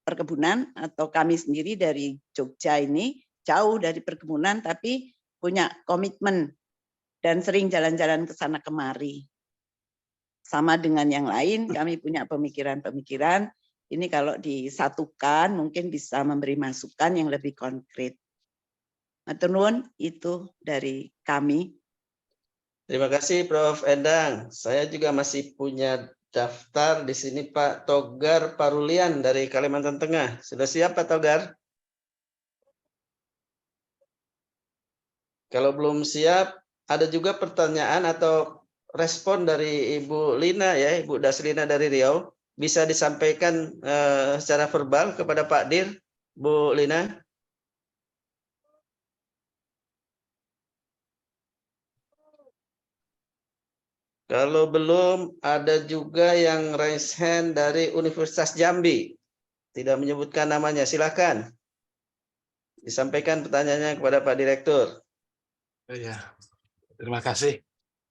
perkebunan atau kami sendiri dari Jogja ini jauh dari perkebunan tapi punya komitmen dan sering jalan-jalan ke sana kemari. Sama dengan yang lain kami punya pemikiran-pemikiran ini kalau disatukan mungkin bisa memberi masukan yang lebih konkret. Matur nuwun itu dari kami. Terima kasih Prof. Endang. Saya juga masih punya daftar di sini Pak Togar Parulian dari Kalimantan Tengah. Sudah siap Pak Togar? Kalau belum siap, ada juga pertanyaan atau respon dari Ibu Lina ya, Ibu Daslina dari Riau. Bisa disampaikan secara verbal kepada Pak Dir, Bu Lina? Kalau belum, ada juga yang raise hand dari Universitas Jambi. Tidak menyebutkan namanya, silakan. Disampaikan pertanyaannya kepada Pak Direktur. Ya, terima kasih.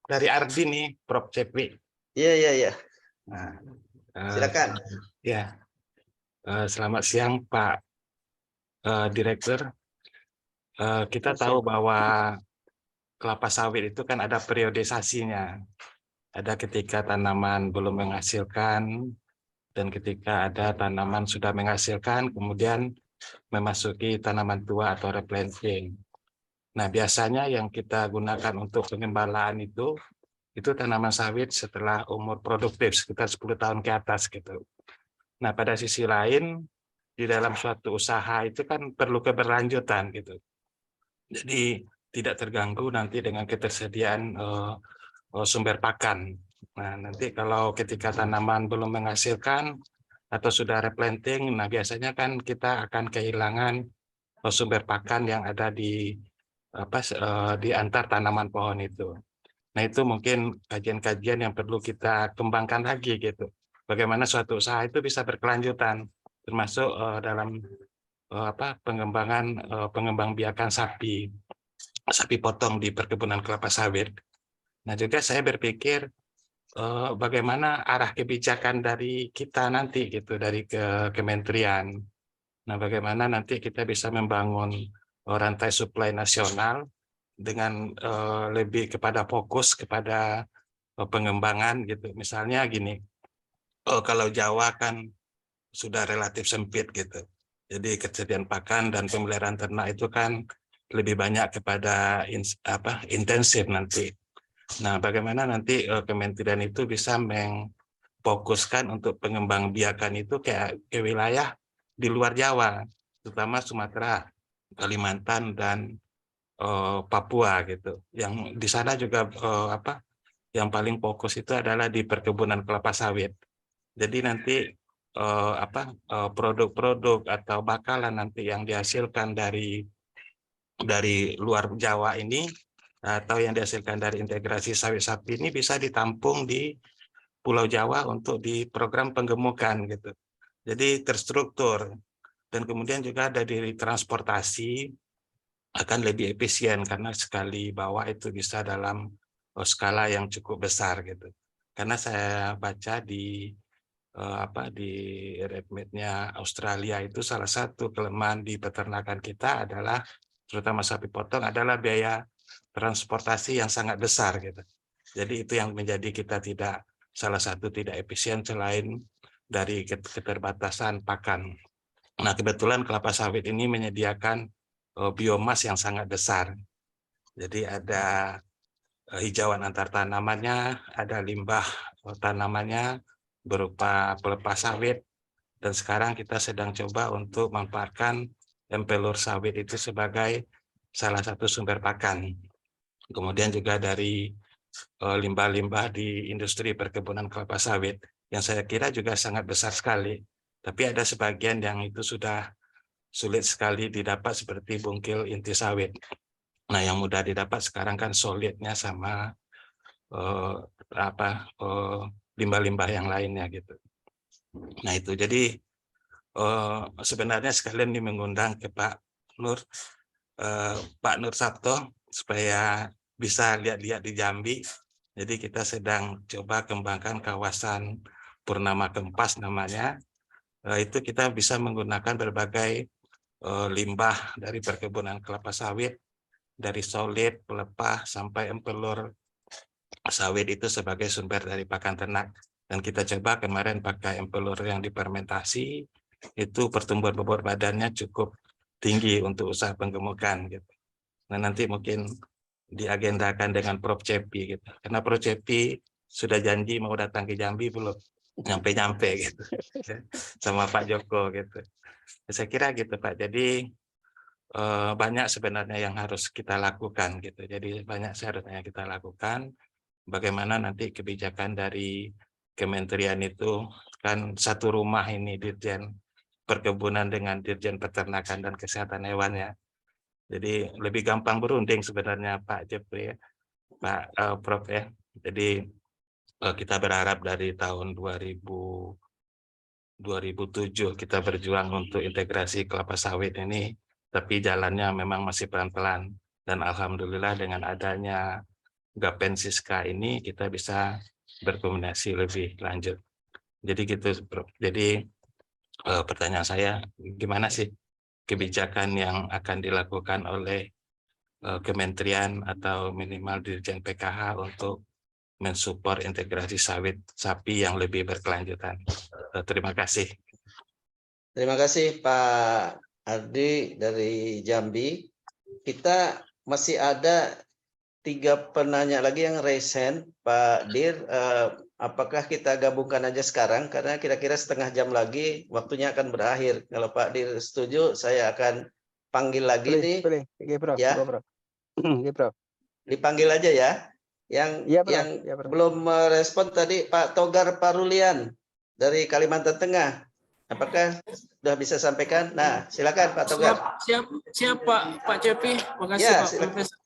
Dari Ardi nih, Prof. Cepwi. Iya. Nah, silakan. Ya, selamat siang Pak Direktur. Kita tahu bahwa kelapa sawit itu kan ada periodisasinya. Ada ketika tanaman belum menghasilkan, dan ketika ada tanaman sudah menghasilkan, kemudian memasuki tanaman tua atau replanting. Nah, biasanya yang kita gunakan untuk pengembalaan itu tanaman sawit setelah umur produktif sekitar 10 tahun ke atas gitu. Nah, pada sisi lain di dalam suatu usaha itu kan perlu keberlanjutan gitu. Jadi tidak terganggu nanti dengan ketersediaan sumber pakan. Nah, nanti kalau ketika tanaman belum menghasilkan atau sudah replanting, nah biasanya kan kita akan kehilangan sumber pakan yang ada di di antar tanaman pohon itu. Nah, itu mungkin kajian-kajian yang perlu kita kembangkan lagi gitu. Bagaimana suatu usaha itu bisa berkelanjutan, termasuk dalam pengembangan pengembangbiakan sapi potong di perkebunan kelapa sawit. Nah, juga saya berpikir bagaimana arah kebijakan dari kita nanti gitu, dari kementerian. Nah, bagaimana nanti kita bisa membangun rantai suplai nasional dengan lebih kepada fokus kepada pengembangan gitu. Misalnya gini, kalau Jawa kan sudah relatif sempit gitu. Jadi ketersediaan pakan dan pemeliharaan ternak itu kan lebih banyak kepada intensif nanti. Nah, bagaimana nanti kementerian itu bisa mengfokuskan untuk pengembangbiakan itu ke wilayah di luar Jawa, terutama Sumatera, Kalimantan, dan Papua gitu. Yang di sana juga yang paling fokus itu adalah di perkebunan kelapa sawit. Jadi nanti produk-produk atau bakalan nanti yang dihasilkan dari luar Jawa ini atau yang dihasilkan dari integrasi sawit sapi ini bisa ditampung di Pulau Jawa untuk di program penggemukan gitu. Jadi terstruktur dan kemudian juga dari transportasi akan lebih efisien karena sekali bawa itu bisa dalam skala yang cukup besar gitu. Karena saya baca di RedMate-nya Australia itu salah satu kelemahan di peternakan kita adalah terutama sapi potong adalah biaya transportasi yang sangat besar gitu. Jadi itu yang menjadi kita salah satu tidak efisien selain dari keterbatasan pakan. Nah, kebetulan kelapa sawit ini menyediakan biomas yang sangat besar. Jadi ada hijauan antar tanamannya, ada limbah tanamannya berupa pelepah sawit, dan sekarang kita sedang coba untuk memanfaatkan empelur sawit itu sebagai salah satu sumber pakan. Kemudian juga dari limbah-limbah di industri perkebunan kelapa sawit yang saya kira juga sangat besar sekali. Tapi ada sebagian yang itu sudah sulit sekali didapat seperti bungkil inti sawit. Nah, yang mudah didapat sekarang kan solidnya sama limbah-limbah yang lainnya gitu. Nah, itu jadi sebenarnya sekalian mengundang ke Pak Nur Sabto supaya bisa lihat-lihat di Jambi. Jadi kita sedang coba kembangkan kawasan Purnama Kempas namanya. Itu kita bisa menggunakan berbagai limbah dari perkebunan kelapa sawit, dari solid, pelepah, sampai empelur sawit itu sebagai sumber dari pakan ternak. Dan kita coba kemarin pakai empelur yang difermentasi, itu pertumbuhan bobot badannya cukup tinggi untuk usaha penggemukan gitu. Nah, nanti mungkin diagendakan dengan Prof. Cepi gitu. Karena Prof. Cepi sudah janji mau datang ke Jambi belum nyampe-nyampe gitu. Sama Pak Joko gitu. Saya kira gitu Pak. Jadi banyak sebenarnya yang harus kita lakukan gitu. Jadi banyak seharusnya kita lakukan. Bagaimana nanti kebijakan dari kementerian itu kan satu rumah ini, Dirjen Perkebunan dengan Dirjen Peternakan dan Kesehatan Hewan ya. Jadi lebih gampang berunding sebenarnya Pak Jepri ya, Pak Prof ya. Jadi kita berharap dari tahun 2007 kita berjuang untuk integrasi kelapa sawit ini, tapi jalannya memang masih pelan-pelan. Dan alhamdulillah dengan adanya Gapen Siska ini kita bisa berkomunikasi lebih lanjut. Jadi gitu, Prof. Jadi pertanyaan saya, gimana sih kebijakan yang akan dilakukan oleh kementerian atau minimal Dirjen PKH untuk mensupport integrasi sawit sapi yang lebih berkelanjutan. Terima kasih. Terima kasih Pak Ardi dari Jambi. Kita masih ada 3 penanya lagi yang raise hand, Pak Dir. Apakah kita gabungkan aja sekarang karena kira-kira setengah jam lagi waktunya akan berakhir. Kalau Pak Dir setuju, saya akan panggil lagi nih. Boleh. Oke, Prof. Ya. Coba, Prof. Oke, Prof. Dipanggil aja ya. Yang Iya, Prof. yang Iya, Prof. belum merespon tadi Pak Togar Parulian dari Kalimantan Tengah. Apakah sudah bisa sampaikan? Nah, silakan Pak Togar. Siap Pak Cepi. Makasih Ya, Pak silakan. Profesor.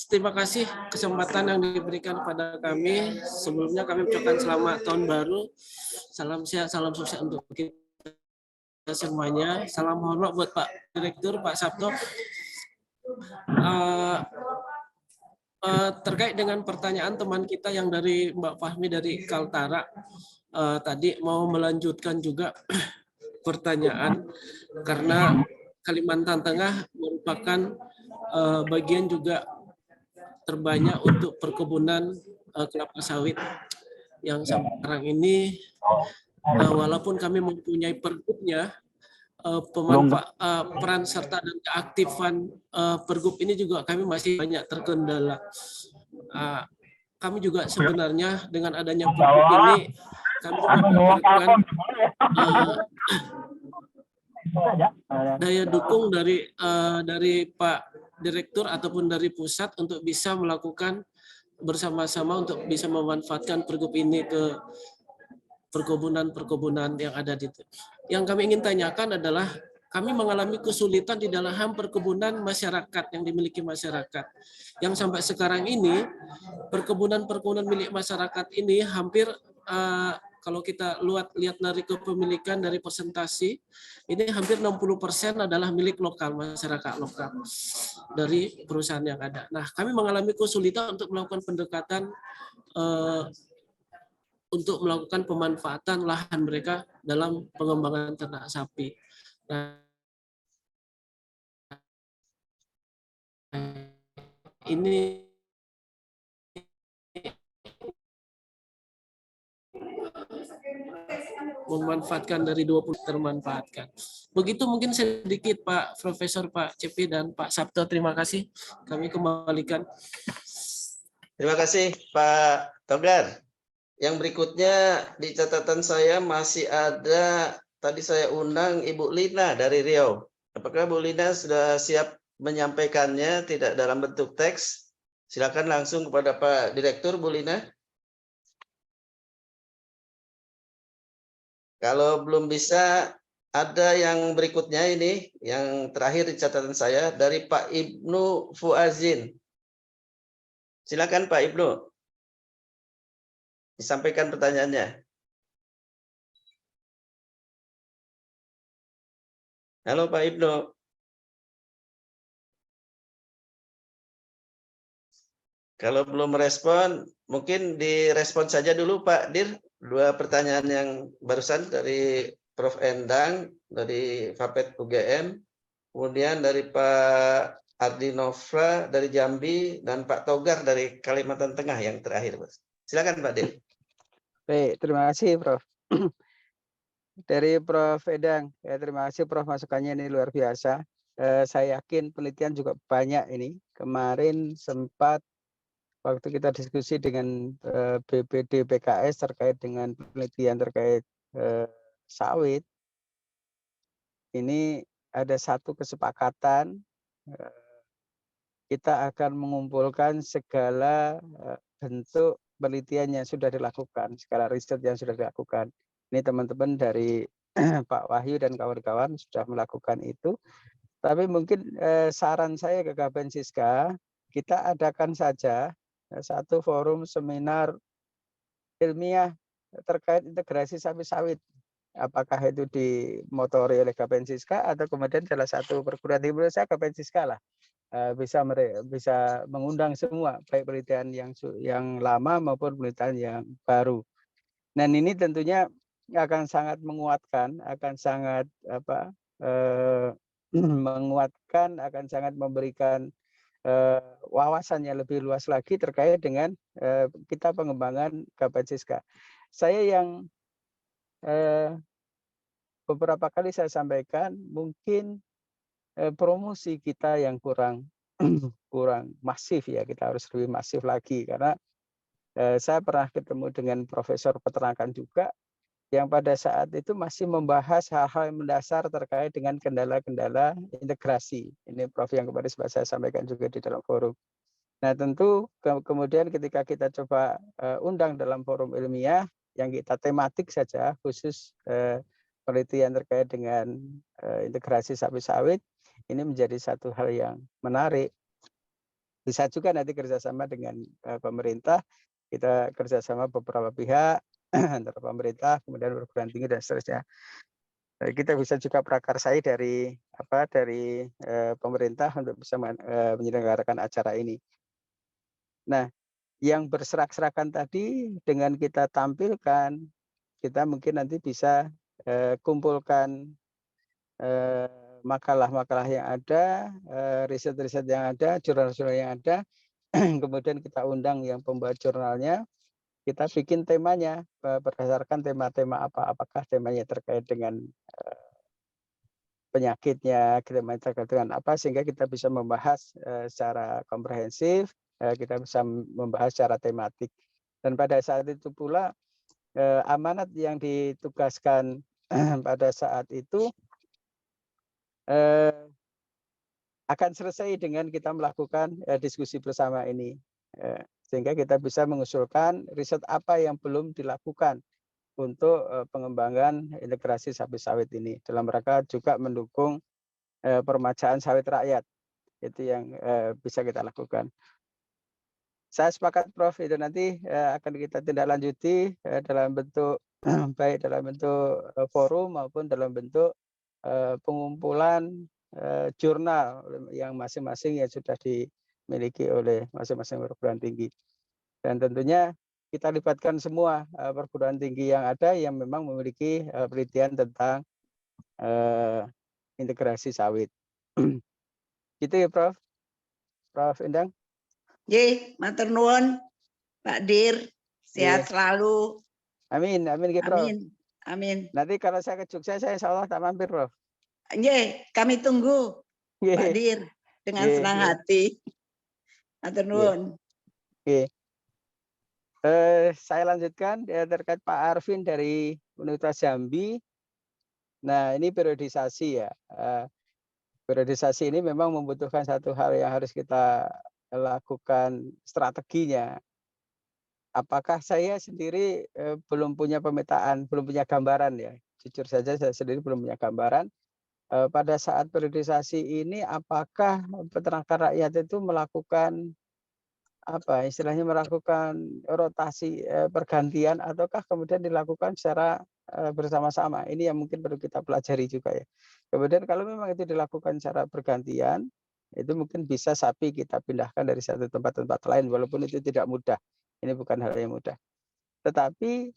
Terima kasih kesempatan yang diberikan kepada kami. Sebelumnya kami ucapkan selamat tahun baru. Salam sehat, salam sukses untuk kita semuanya. Salam hormat buat Pak Direktur, Pak Sabto. Terkait dengan pertanyaan teman kita yang dari Mbak Fahmi dari Kaltara, tadi mau melanjutkan juga pertanyaan karena Kalimantan Tengah merupakan bagian juga terbanyak untuk perkebunan kelapa sawit yang sampai sekarang ini, walaupun kami mempunyai pergubnya, peran serta dan keaktifan pergub ini juga kami masih banyak terkendala. Kami juga sebenarnya dengan adanya pergub ini kami juga memberikan daya dukung dari Pak Direktur ataupun dari pusat untuk bisa melakukan bersama-sama untuk bisa memanfaatkan pergub ini ke perkebunan-perkebunan yang ada di itu. Yang kami ingin tanyakan adalah kami mengalami kesulitan di dalam perkebunan masyarakat yang dimiliki masyarakat. Yang sampai sekarang ini perkebunan-perkebunan milik masyarakat ini hampir kalau kita lihat dari kepemilikan dari persentase ini hampir 60% adalah milik lokal, masyarakat lokal dari perusahaan yang ada. Nah, kami mengalami kesulitan untuk melakukan pendekatan untuk melakukan pemanfaatan lahan mereka dalam pengembangan ternak sapi. Nah, ini memanfaatkan dari 20 termanfaatkan. Begitu mungkin sedikit Pak Profesor, Pak Cepi dan Pak Sabto. Terima kasih. Kami kembalikan. Terima kasih Pak Togar. Yang berikutnya di catatan saya masih ada, tadi saya undang Ibu Lina dari Riau. Apakah Bu Lina sudah siap menyampaikannya tidak dalam bentuk teks? Silakan langsung kepada Pak Direktur, Bu Lina. Kalau belum bisa, ada yang berikutnya ini, yang terakhir di catatan saya, dari Pak Ibnu Fuazin. Silakan Pak Ibnu. Disampaikan pertanyaannya. Halo Pak Ibnu. Kalau belum merespon, mungkin direspon saja dulu Pak Dir. 2 pertanyaan yang barusan dari Prof. Endang, dari Fapet UGM, kemudian dari Pak Ardi Nofra dari Jambi, dan Pak Togar dari Kalimantan Tengah yang terakhir. Silakan Pak Dir. Baik, terima kasih Prof. Dari Prof. Endang, ya, terima kasih Prof, masukannya ini luar biasa. Saya yakin penelitian juga banyak ini. Kemarin sempat waktu kita diskusi dengan BPD PKS terkait dengan penelitian terkait sawit, ini ada satu kesepakatan kita akan mengumpulkan segala bentuk penelitian yang sudah dilakukan, segala riset yang sudah dilakukan. Ini teman-teman dari Pak Wahyu dan kawan-kawan sudah melakukan itu. Tapi mungkin saran saya ke Kapensiska, kita adakan saja satu forum seminar ilmiah terkait integrasi sapi sawit. Apakah itu dimotori oleh Kapensiska atau kemudian salah satu perguruan tinggi saya Kapensiska lah bisa mengundang semua baik penelitian yang lama maupun penelitian yang baru. Dan ini tentunya akan sangat menguatkan, akan sangat menguatkan, akan sangat memberikan wawasan yang lebih luas lagi terkait dengan kita pengembangan Kapensiska. Saya yang beberapa kali saya sampaikan, mungkin promosi kita yang kurang kurang masif ya, kita harus lebih masif lagi karena saya pernah ketemu dengan profesor peternakan juga yang pada saat itu masih membahas hal-hal yang mendasar terkait dengan kendala-kendala integrasi. Ini Prof yang kemarin saya sampaikan juga di dalam forum. Nah tentu kemudian ketika kita coba undang dalam forum ilmiah yang kita tematik saja khusus penelitian terkait dengan integrasi sapi sawit, ini menjadi satu hal yang menarik. Bisa juga nanti kerjasama dengan pemerintah, kita kerjasama beberapa pihak antara pemerintah, kemudian perguruan tinggi dan seterusnya. Kita bisa juga prakarsai dari pemerintah untuk bisa menyelenggarakan acara ini. Nah, yang berserak-serakan tadi dengan kita tampilkan, kita mungkin nanti bisa kumpulkan makalah-makalah yang ada, riset-riset yang ada, jurnal-jurnal yang ada, kemudian kita undang yang pembuat jurnalnya, kita bikin temanya berdasarkan tema-tema apa, apakah temanya terkait dengan penyakitnya, temanya terkait dengan apa, sehingga kita bisa membahas secara komprehensif, kita bisa membahas secara tematik. Dan pada saat itu pula amanat yang ditugaskan pada saat itu akan selesai dengan kita melakukan diskusi bersama ini. Sehingga kita bisa mengusulkan riset apa yang belum dilakukan untuk pengembangan integrasi sapi sawit ini. Dalam rangka juga mendukung permajaan sawit rakyat. Itu yang bisa kita lakukan. Saya sepakat Prof, itu nanti akan kita tindak lanjuti dalam bentuk baik dalam bentuk forum maupun dalam bentuk pengumpulan jurnal yang masing-masing yang sudah dimiliki oleh masing-masing perguruan tinggi. Dan tentunya kita libatkan semua perguruan tinggi yang ada yang memang memiliki penelitian tentang integrasi sawit. Gitu ya Prof. Prof Endang. Ye, matur nuwun Pak Dir, sehat selalu. Amin, amin Prof. Amin, amin. Nanti kalau saya ke Jogja saya insya Allah tak mampir Prof. Ye, kami tunggu Pak Dir dengan senang hati. Matur nuwun. Saya lanjutkan terkait Pak Arvin dari Universitas Jambi. Nah ini periodisasi ya. Periodisasi ini memang membutuhkan satu hal yang harus kita lakukan strateginya. Apakah saya sendiri belum punya pemetaan, belum punya gambaran ya. Jujur saja saya sendiri belum punya gambaran. Pada saat periodisasi ini apakah peternakan rakyat itu melakukan apa istilahnya melakukan rotasi pergantian ataukah kemudian dilakukan secara bersama-sama. Ini yang mungkin perlu kita pelajari juga ya. Kemudian kalau memang itu dilakukan secara bergantian, itu mungkin bisa sapi kita pindahkan dari satu tempat ke tempat lain walaupun itu tidak mudah. Ini bukan hal yang mudah. Tetapi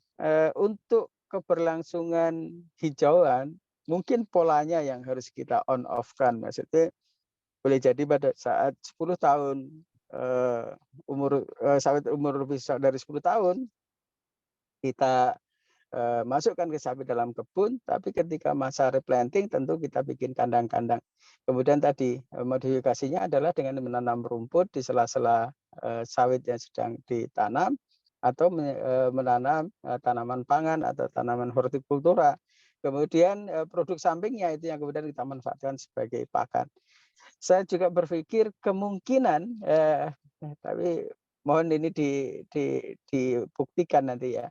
untuk keberlangsungan hijauan mungkin polanya yang harus kita on off-kan. Maksudnya boleh jadi pada saat 10 tahun sawit umur lebih dari 10 tahun kita masukkan ke sapi dalam kebun, tapi ketika masa replanting tentu kita bikin kandang-kandang. Kemudian tadi modifikasinya adalah dengan menanam rumput di sela-sela sawit yang sedang ditanam atau menanam tanaman pangan atau tanaman hortikultura. Kemudian produk sampingnya itu yang kemudian kita manfaatkan sebagai pakan. Saya juga berpikir kemungkinan, tapi mohon ini dibuktikan nanti ya.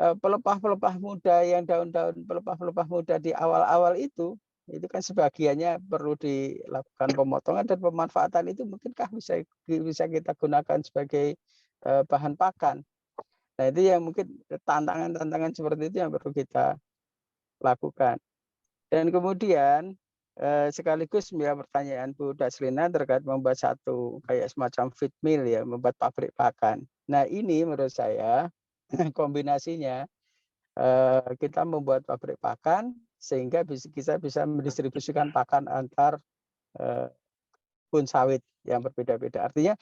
Pelepah-pelepah muda yang daun-daun pelepah-pelepah muda di awal-awal itu kan sebagiannya perlu dilakukan pemotongan dan pemanfaatan itu mungkinkah bisa kita gunakan sebagai bahan pakan. Nah itu yang mungkin tantangan-tantangan seperti itu yang perlu kita lakukan. Dan kemudian sekaligus ya pertanyaan Bu Daslina terkait membuat satu kayak semacam feed mill ya, membuat pabrik pakan. Nah ini menurut saya kombinasinya kita membuat pabrik pakan sehingga kita bisa mendistribusikan pakan antar kebun sawit yang berbeda-beda. Artinya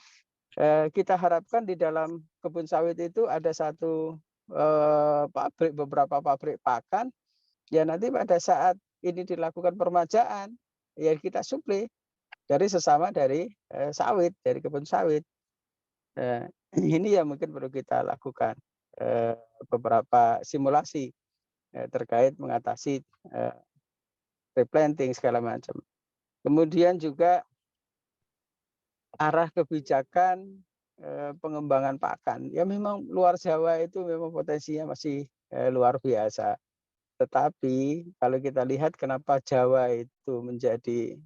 kita harapkan di dalam kebun sawit itu ada satu beberapa pabrik pakan. Ya nanti pada saat ini dilakukan permajaan ya kita suplai dari sesama dari sawit, dari kebun sawit. Ini yang mungkin perlu kita lakukan beberapa simulasi terkait mengatasi replanting segala macam. Kemudian juga arah kebijakan pengembangan pakan. Ya memang luar Jawa itu memang potensinya masih luar biasa. Tetapi kalau kita lihat kenapa Jawa itu menjadi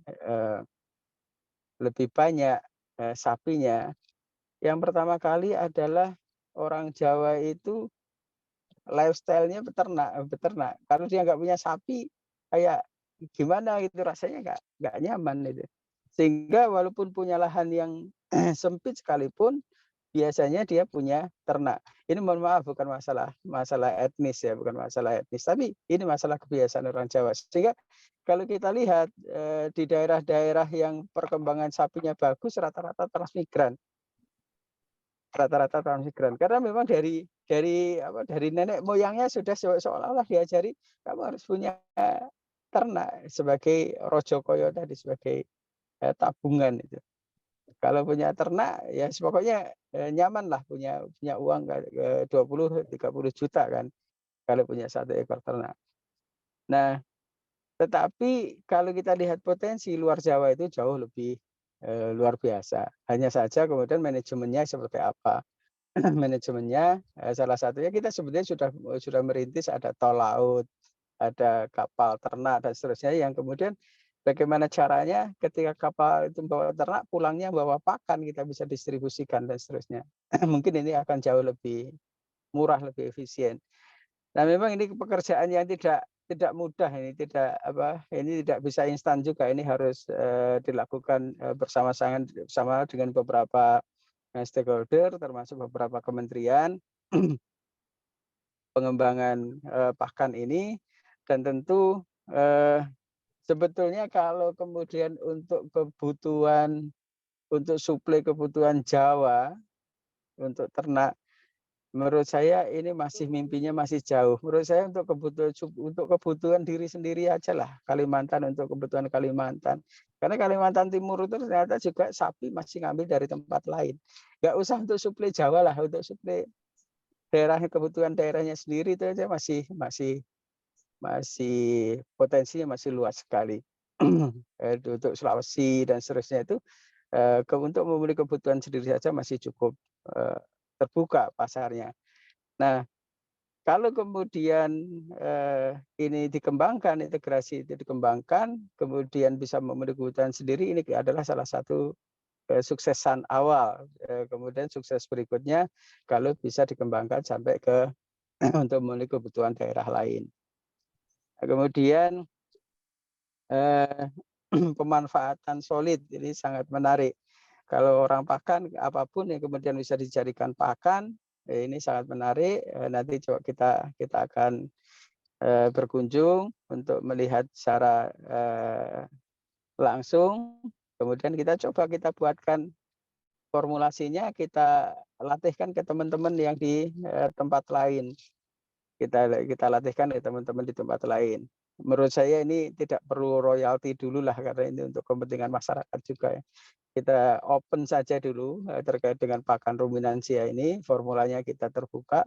lebih banyak sapinya, yang pertama kali adalah orang Jawa itu lifestyle-nya beternak. Kalau dia nggak punya sapi, kayak gimana gitu rasanya nggak nyaman itu. Sehingga walaupun punya lahan yang sempit sekalipun, biasanya dia punya ternak. Ini mohon maaf bukan masalah etnis ya, bukan masalah etnis, tapi ini masalah kebiasaan orang Jawa. Sehingga kalau kita lihat di daerah-daerah yang perkembangan sapinya bagus, rata-rata transmigran. Rata-rata transmigran. Karena memang dari nenek moyangnya sudah seolah-olah diajari kamu harus punya ternak sebagai rojo koyo tadi, sebagai tabungan itu. Kalau punya ternak ya pokoknya nyaman lah punya uang 20-30 juta kan kalau punya 1 ekor ternak. Nah, tetapi kalau kita lihat potensi luar Jawa itu jauh lebih luar biasa. Hanya saja kemudian manajemennya seperti apa. Manajemennya salah satunya kita sebetulnya sudah merintis ada tol laut, ada kapal ternak dan seterusnya yang kemudian bagaimana caranya ketika kapal itu bawa ternak pulangnya bawa pakan kita bisa distribusikan dan seterusnya. Mungkin ini akan jauh lebih murah, lebih efisien. Nah, memang ini pekerjaan yang tidak mudah, ini tidak bisa instan juga, ini harus dilakukan bersama dengan beberapa stakeholder termasuk beberapa kementerian pengembangan pakan ini. Dan tentu sebetulnya kalau kemudian untuk suplai kebutuhan Jawa untuk ternak, menurut saya ini masih mimpinya masih jauh. Menurut saya untuk kebutuhan diri sendiri aja lah, Kalimantan, untuk kebutuhan Kalimantan. Karena Kalimantan Timur itu ternyata juga sapi masih ngambil dari tempat lain. Nggak usah untuk suplai Jawa lah, untuk suplai kebutuhan daerahnya sendiri itu aja masih potensinya masih luas sekali. Untuk Sulawesi dan seterusnya itu untuk memenuhi kebutuhan sendiri saja masih cukup terbuka pasarnya. Nah, kalau kemudian ini dikembangkan, integrasi itu dikembangkan, kemudian bisa memenuhi kebutuhan sendiri, ini adalah salah satu kesuksesan awal. Kemudian sukses berikutnya kalau bisa dikembangkan sampai ke untuk memenuhi kebutuhan daerah lain. Kemudian pemanfaatan solid ini sangat menarik. Kalau orang pakan apapun yang kemudian bisa dijadikan pakan, ini sangat menarik. Nanti coba kita akan berkunjung untuk melihat secara langsung. Kemudian kita buatkan formulasinya, kita latihkan ke teman-teman yang di tempat lain. Kita latihkan ke teman-teman di tempat lain. Menurut saya ini tidak perlu royalti dulu lah, karena ini untuk kepentingan masyarakat juga ya. Kita open saja dulu terkait dengan pakan ruminansia ini, formulanya kita terbuka,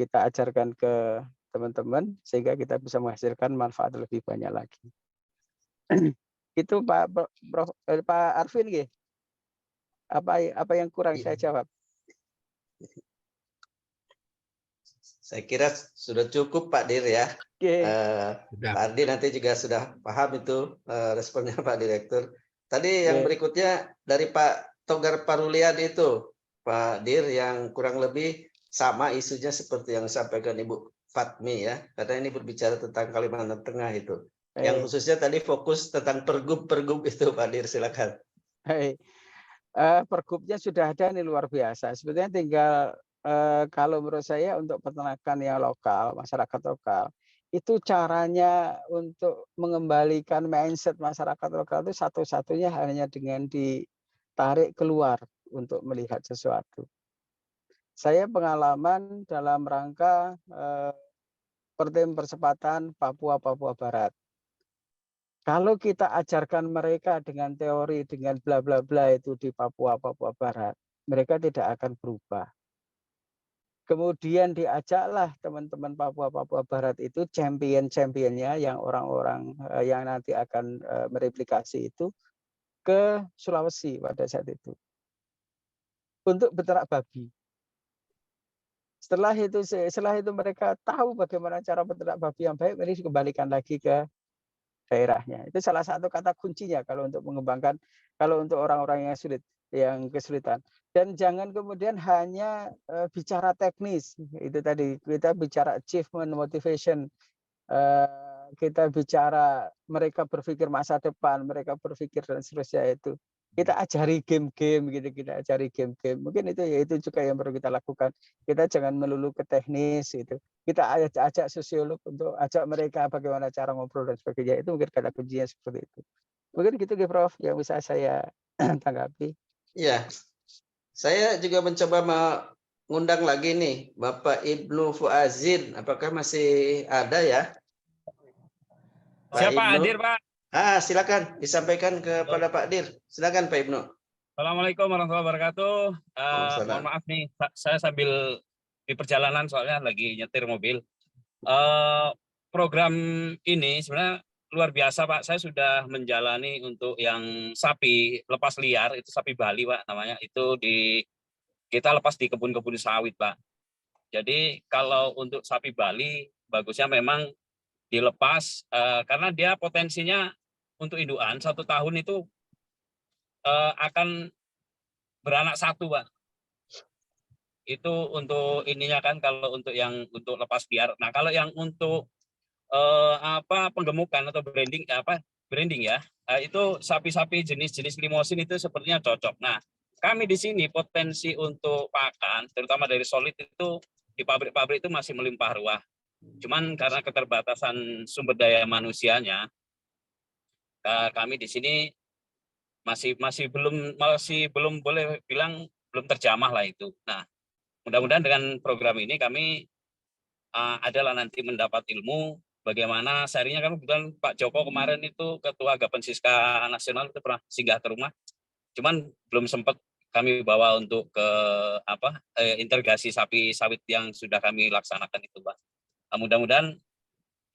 kita ajarkan ke teman-teman sehingga kita bisa menghasilkan manfaat lebih banyak lagi. Itu Pak Arvin nggih. Apa yang kurang saya jawab? Saya kira sudah cukup Pak Dir ya. Pak Ardi nanti juga sudah paham itu responnya Pak Direktur. Tadi yang berikutnya dari Pak Togar Parulian itu, Pak Dir, yang kurang lebih sama isunya seperti yang disampaikan Ibu Fatmi ya, karena ini berbicara tentang Kalimantan Tengah itu. Yang khususnya tadi fokus tentang pergub itu Pak Dir, silakan. Pergubnya sudah ada, ini luar biasa. Sebetulnya tinggal kalau menurut saya untuk peternakan yang lokal, masyarakat lokal, itu caranya untuk mengembalikan mindset masyarakat lokal itu satu-satunya hanya dengan ditarik keluar untuk melihat sesuatu. Saya pengalaman dalam rangka Pertem Persempatan Papua Barat. Kalau kita ajarkan mereka dengan teori, dengan bla bla bla itu di Papua Barat, mereka tidak akan berubah. Kemudian diajaklah teman-teman Papua Barat itu champion-championnya yang orang-orang yang nanti akan mereplikasi itu ke Sulawesi pada saat itu untuk beternak babi. Setelah itu mereka tahu bagaimana cara beternak babi yang baik, ini dikembalikan lagi ke daerahnya. Itu salah satu kata kuncinya kalau untuk mengembangkan, kalau untuk orang-orang yang kesulitan. Dan jangan kemudian hanya bicara teknis. Itu tadi kita bicara achievement, motivation, kita bicara mereka berpikir masa depan, mereka berpikir dan seterusnya itu. Kita ajari game-game gitu, kita ajari game-game. Mungkin itu juga yang perlu kita lakukan. Kita jangan melulu ke teknis gitu. Kita ajak sosiolog untuk ajak mereka bagaimana cara ngobrol dan sebagainya. Itu mungkin kata kuncinya seperti itu. Mungkin gitu Prof yang bisa saya tanggapi. Iya. Saya juga mencoba mengundang lagi nih Bapak Ibnu Fuazin. Apakah masih ada ya? Pak Siapa Ibnu? hadir, Pak? Silakan disampaikan kepada Pak Dir. Silakan Pak Ibnu. Assalamualaikum warahmatullahi wabarakatuh. Waalaikumsalam. Mohon maaf nih, saya sambil di perjalanan soalnya lagi nyetir mobil. Program ini sebenarnya luar biasa, Pak. Saya sudah menjalani untuk yang sapi lepas liar, itu sapi Bali, Pak, namanya. Itu kita lepas di kebun-kebun sawit, Pak. Jadi kalau untuk sapi Bali, bagusnya memang dilepas karena dia potensinya untuk indukan 1 tahun itu akan beranak 1, Pak. Itu untuk ininya kan kalau untuk yang untuk lepas liar. Nah, kalau yang untuk penggemukan atau branding ya, itu sapi-sapi jenis-jenis limosin itu sepertinya cocok. Nah, kami di sini potensi untuk pakan, terutama dari solid itu di pabrik-pabrik itu masih melimpah ruah. Cuman karena keterbatasan sumber daya manusianya, kami di sini masih belum boleh bilang belum terjamah lah itu. Nah, mudah-mudahan dengan program ini kami adalah nanti mendapat ilmu bagaimana sharingnya. Kami kebetulan Pak Joko kemarin itu ketua Gapensiska Nasional itu pernah singgah ke rumah. Cuman belum sempat kami bawa untuk ke integrasi sapi sawit yang sudah kami laksanakan itu, Pak. Mudah-mudahan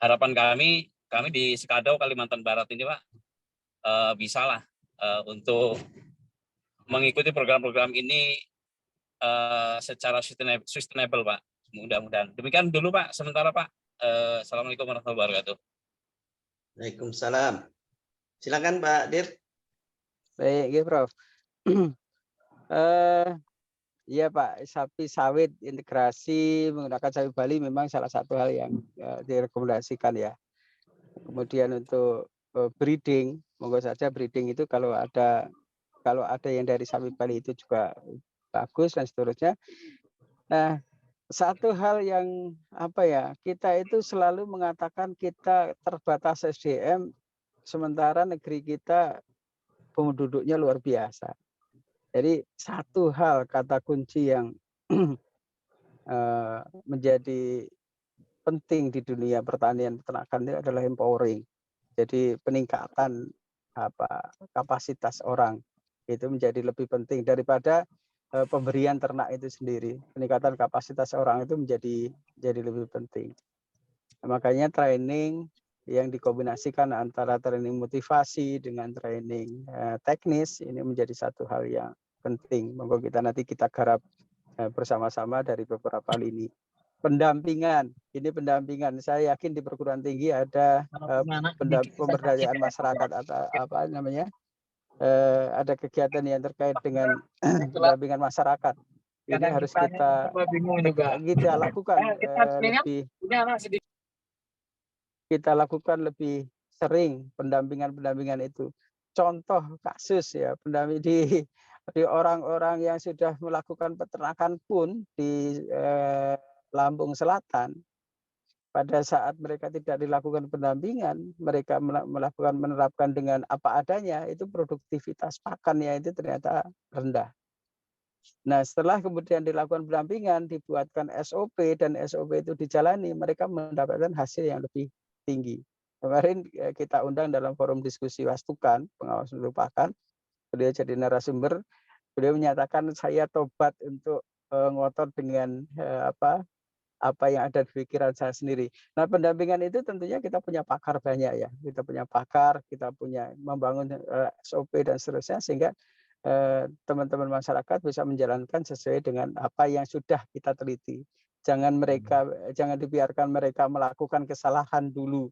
harapan kami di Sekadau Kalimantan Barat ini, Pak, bisalah untuk mengikuti program-program ini secara sustainable, Pak. Mudah-mudahan. Demikian dulu, Pak. Sementara, Pak. Assalamualaikum warahmatullahi wabarakatuh. Waalaikumsalam. Silakan Pak Dir. Baik, Prof. Iya Pak, sapi sawit integrasi menggunakan sapi Bali memang salah satu hal yang direkomendasikan ya. Kemudian untuk breeding, monggo saja breeding itu kalau ada yang dari sapi Bali itu juga bagus dan seterusnya. Nah, satu hal yang kita itu selalu mengatakan kita terbatas SDM, sementara negeri kita penduduknya luar biasa. Jadi satu hal kata kunci yang menjadi penting di dunia pertanian peternakan itu adalah empowering. Jadi peningkatan kapasitas orang itu menjadi lebih penting daripada pemberian ternak itu sendiri. Peningkatan kapasitas orang itu menjadi lebih penting. Nah, makanya training yang dikombinasikan antara training motivasi dengan training teknis ini menjadi satu hal yang penting. Monggo nanti kita garap bersama-sama dari beberapa lini. Pendampingan, ini pendampingan. Saya yakin di perguruan tinggi ada pemberdayaan masyarakat atau ada kegiatan yang terkait dengan pendampingan masyarakat. Ini harus kita lakukan kita lakukan lebih sering pendampingan itu. Contoh kasus ya, pendamping di orang-orang yang sudah melakukan peternakan pun di Lampung Selatan, pada saat mereka tidak dilakukan pendampingan, mereka menerapkan dengan apa adanya, itu produktivitas pakannya itu ternyata rendah. Nah, setelah kemudian dilakukan pendampingan, dibuatkan SOP dan SOP itu dijalani, mereka mendapatkan hasil yang lebih tinggi. Kemarin kita undang dalam forum diskusi Wastukan, pengawas melupakan, beliau jadi narasumber, beliau menyatakan saya tobat untuk ngotot dengan apa yang ada di pikiran saya sendiri. Nah, pendampingan itu tentunya kita punya pakar banyak ya. Kita punya pakar, kita punya membangun SOP dan seterusnya sehingga teman-teman masyarakat bisa menjalankan sesuai dengan apa yang sudah kita teliti. Jangan dibiarkan mereka melakukan kesalahan dulu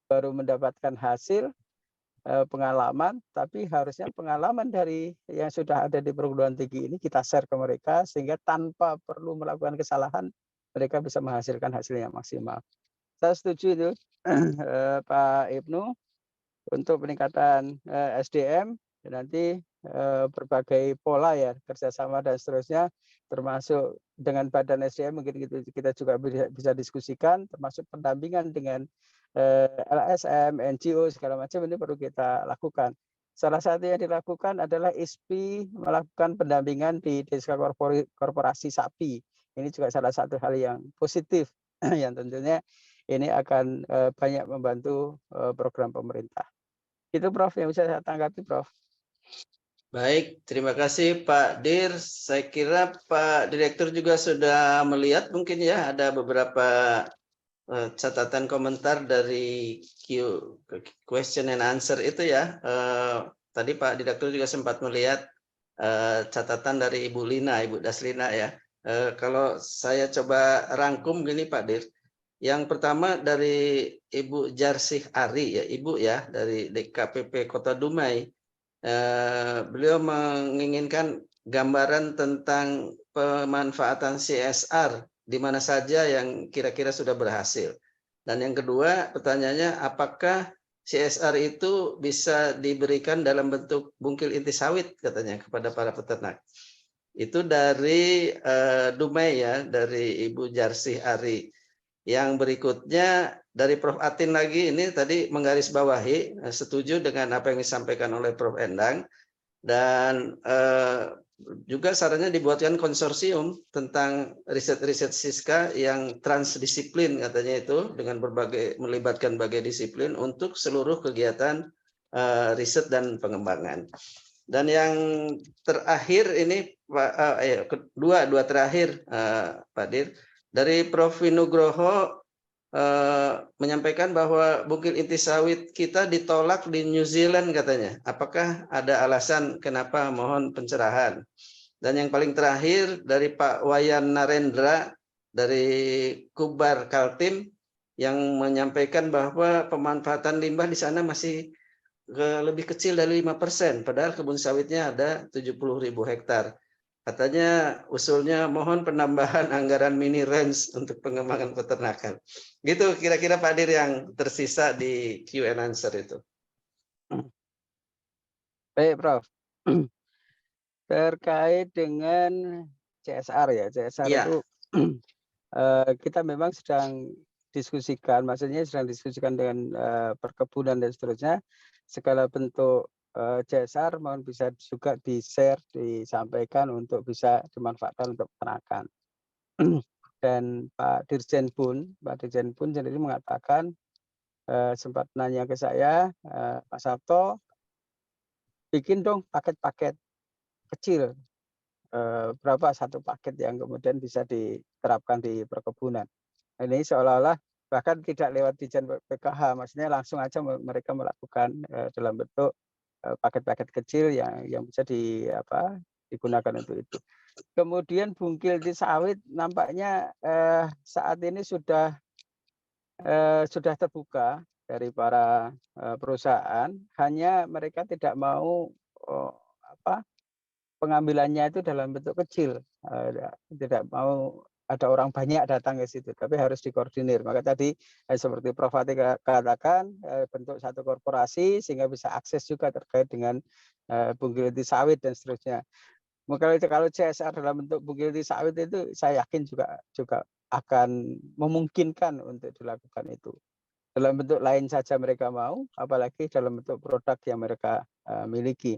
baru mendapatkan hasil pengalaman, tapi harusnya pengalaman dari yang sudah ada di perguruan tinggi ini kita share ke mereka sehingga tanpa perlu melakukan kesalahan mereka bisa menghasilkan hasil yang maksimal. Saya setuju itu Pak Ibnu untuk peningkatan SDM nanti berbagai pola ya kerjasama dan seterusnya termasuk dengan badan SDM mungkin kita juga bisa diskusikan termasuk pendampingan dengan LSM, NGO segala macam ini perlu kita lakukan. Salah satu yang dilakukan adalah ISPI melakukan pendampingan di desa korporasi sapi. Ini juga salah satu hal yang positif yang tentunya ini akan banyak membantu program pemerintah. Itu Prof yang bisa saya tanggapi, Prof. Baik, terima kasih Pak Dir. Saya kira Pak Direktur juga sudah melihat mungkin ya ada beberapa catatan komentar dari question and answer itu ya. Tadi Pak Direktur juga sempat melihat catatan dari Ibu Lina, Ibu Daslina ya. Kalau saya coba rangkum gini Pak Dir. Yang pertama dari Ibu Jarsih Ari ya, Ibu ya dari DKPP Kota Dumai. Beliau menginginkan gambaran tentang pemanfaatan CSR di mana saja yang kira-kira sudah berhasil. Dan yang kedua pertanyaannya apakah CSR itu bisa diberikan dalam bentuk bungkil inti sawit katanya kepada para peternak. Itu dari Dumai ya, dari Ibu Jarsih Ari. Yang berikutnya dari Prof. Atin lagi ini tadi menggarisbawahi setuju dengan apa yang disampaikan oleh Prof. Endang dan juga sarannya dibuatkan konsorsium tentang riset-riset Siska yang transdisiplin katanya itu dengan melibatkan berbagai disiplin untuk seluruh kegiatan riset dan pengembangan. Dan yang terakhir ini dua terakhir Pak Dir. Dari Prof. Winugroho menyampaikan bahwa bungkil inti sawit kita ditolak di New Zealand katanya. Apakah ada alasan kenapa? Mohon pencerahan. Dan yang paling terakhir dari Pak Wayan Narendra dari Kubar Kaltim yang menyampaikan bahwa pemanfaatan limbah di sana masih lebih kecil dari 5%, padahal kebun sawitnya ada 70.000 hektar. Katanya usulnya mohon penambahan anggaran mini range untuk pengembangan peternakan. Gitu kira-kira Pak Dir yang tersisa di Q&A answer itu. Baik Prof. Terkait dengan CSR ya, CSR Ya. itu kita memang sedang diskusikan, maksudnya sedang diskusikan dengan perkebunan dan seterusnya, segala bentuk CSR mohon bisa juga di-share, disampaikan untuk bisa dimanfaatkan untuk peternakan. Dan Pak Dirjen pun sendiri mengatakan sempat nanya ke saya, Pak Sabto, bikin dong paket-paket kecil, berapa satu paket yang kemudian bisa diterapkan di perkebunan. Ini seolah-olah bahkan tidak lewat Dijen PKH, maksudnya langsung aja mereka melakukan dalam bentuk paket-paket kecil yang bisa digunakan untuk itu. Kemudian bungkil di sawit nampaknya saat ini sudah terbuka dari para perusahaan, hanya mereka tidak mau pengambilannya itu dalam bentuk kecil, tidak mau ada orang banyak datang ke situ, tapi harus dikoordinir. Maka tadi seperti Prof. Ati katakan bentuk satu korporasi sehingga bisa akses juga terkait dengan bungkil inti sawit dan seterusnya. Kalau CSR dalam bentuk bungkil inti sawit itu saya yakin juga akan memungkinkan untuk dilakukan itu. Dalam bentuk lain saja mereka mau, apalagi dalam bentuk produk yang mereka miliki.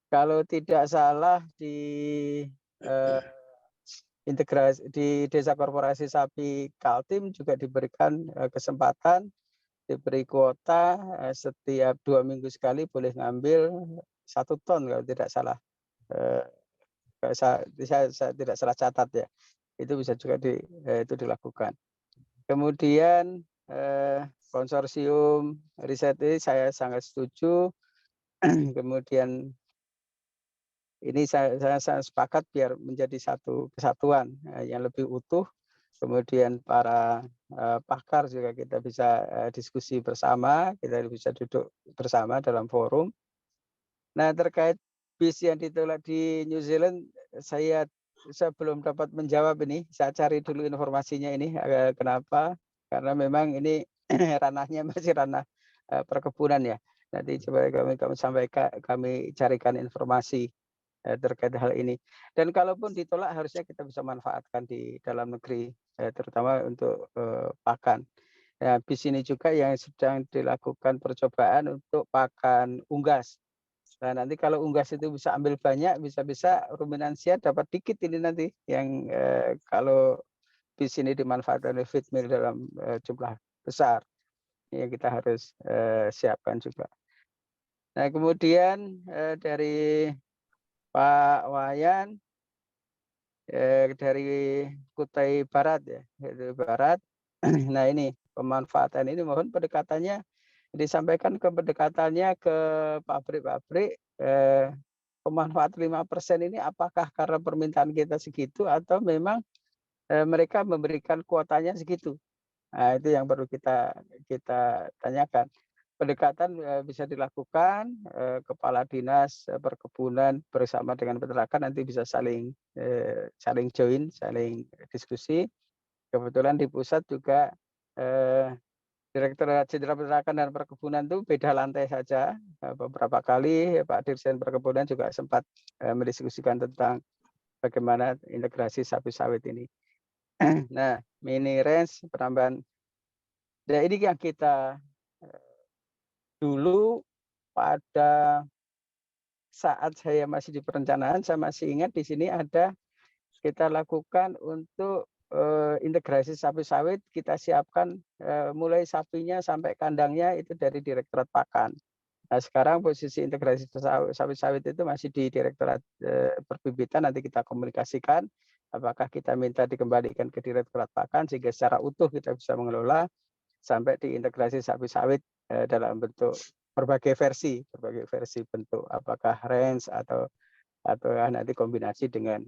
Kalau tidak salah di integrasi di Desa Korporasi Sapi Kaltim juga diberikan kesempatan diberi kuota setiap 2 minggu sekali boleh ngambil 1 ton kalau tidak salah. Saya tidak salah catat ya. Itu bisa juga itu dilakukan. Kemudian konsorsium riset ini saya sangat setuju. Kemudian ini saya sepakat biar menjadi satu kesatuan yang lebih utuh. Kemudian para pakar juga kita bisa diskusi bersama, kita bisa duduk bersama dalam forum. Nah, terkait bis yang ditolak di New Zealand, saya belum dapat menjawab ini. Saya cari dulu informasinya ini. Kenapa? Karena memang ini ranahnya masih ranah perkebunan ya. Nanti coba kami carikan informasi terkait hal ini. Dan kalaupun ditolak harusnya kita bisa manfaatkan di dalam negeri, terutama untuk pakan. Nah, bis ini juga yang sedang dilakukan percobaan untuk pakan unggas. Nah, nanti kalau unggas itu bisa ambil banyak, bisa-bisa ruminansia dapat dikit ini nanti. Yang kalau bis ini dimanfaatkan oleh feed mill dalam jumlah besar. Ini yang kita harus siapkan juga. Nah, kemudian dari Pak Wayan dari Kutai Barat ya, Kutai Barat. Nah, ini pemanfaatan ini mohon pendekatannya disampaikan pendekatannya ke pabrik-pabrik pemanfaat 5% ini apakah karena permintaan kita segitu atau memang mereka memberikan kuotanya segitu. Nah, itu yang perlu kita tanyakan. Pendekatan bisa dilakukan kepala dinas perkebunan bersama dengan peternakan nanti bisa saling join, saling diskusi. Kebetulan di pusat juga Direktorat Jenderal Peternakan dan Perkebunan itu beda lantai saja. Beberapa kali Pak Dirjen Perkebunan juga sempat mendiskusikan tentang bagaimana integrasi sapi sawit ini. Nah, mini range penambahan. Nah, ini yang kita dulu pada saat saya masih di perencanaan, saya masih ingat di sini ada kita lakukan untuk integrasi sapi sawit, kita siapkan mulai sapinya sampai kandangnya itu dari Direktorat Pakan. Nah, sekarang posisi integrasi sapi sawit itu masih di Direktorat Perbibitan, nanti kita komunikasikan apakah kita minta dikembalikan ke Direktorat Pakan sehingga secara utuh kita bisa mengelola sampai di integrasi sapi sawit dalam bentuk berbagai versi bentuk, apakah range atau nanti kombinasi dengan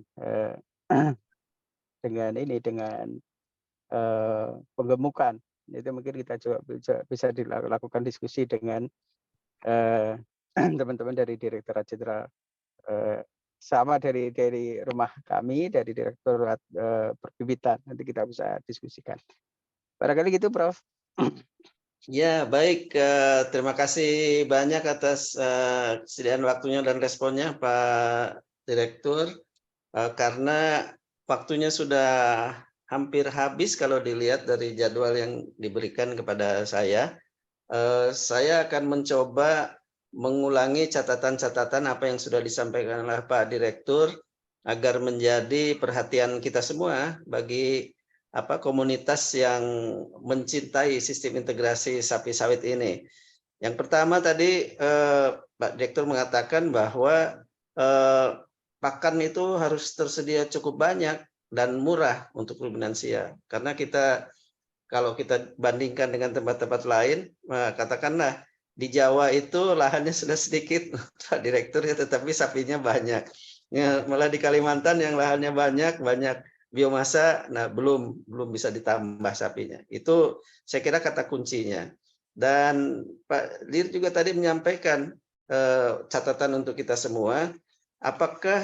penggemukan. Itu mungkin kita juga bisa dilakukan diskusi dengan teman-teman dari Direktorat Jenderal sama dari rumah kami dari Direktorat Perbibitan, nanti kita bisa diskusikan. Barangkali gitu, Prof. Ya, baik. Terima kasih banyak atas kesediaan waktunya dan responnya, Pak Direktur. Karena waktunya sudah hampir habis kalau dilihat dari jadwal yang diberikan kepada saya akan mencoba mengulangi catatan-catatan apa yang sudah disampaikan oleh Pak Direktur agar menjadi perhatian kita semua bagi komunitas yang mencintai sistem integrasi sapi sawit ini. Yang pertama tadi Pak Direktur mengatakan bahwa pakan itu harus tersedia cukup banyak dan murah untuk ruminansia. Karena kalau kita bandingkan dengan tempat-tempat lain, katakanlah di Jawa itu lahannya sudah sedikit, Pak Direktur, ya, tetapi sapinya banyak. Ya, malah di Kalimantan yang lahannya banyak biomasa, nah belum bisa ditambah sapinya. Itu saya kira kata kuncinya. Dan Pak Dir juga tadi menyampaikan catatan untuk kita semua, apakah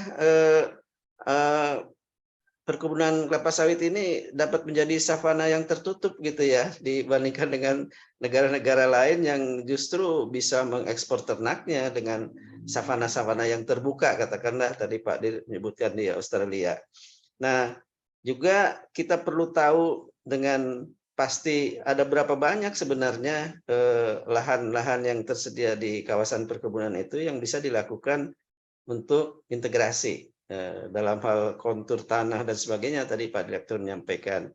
perkebunan kelapa sawit ini dapat menjadi savana yang tertutup gitu ya, dibandingkan dengan negara-negara lain yang justru bisa mengekspor ternaknya dengan savana-savana yang terbuka, katakanlah tadi Pak Dir menyebutkan di Australia. Nah, juga kita perlu tahu dengan pasti ada berapa banyak sebenarnya lahan-lahan yang tersedia di kawasan perkebunan itu yang bisa dilakukan untuk integrasi dalam hal kontur tanah dan sebagainya tadi Pak Direktur menyampaikan.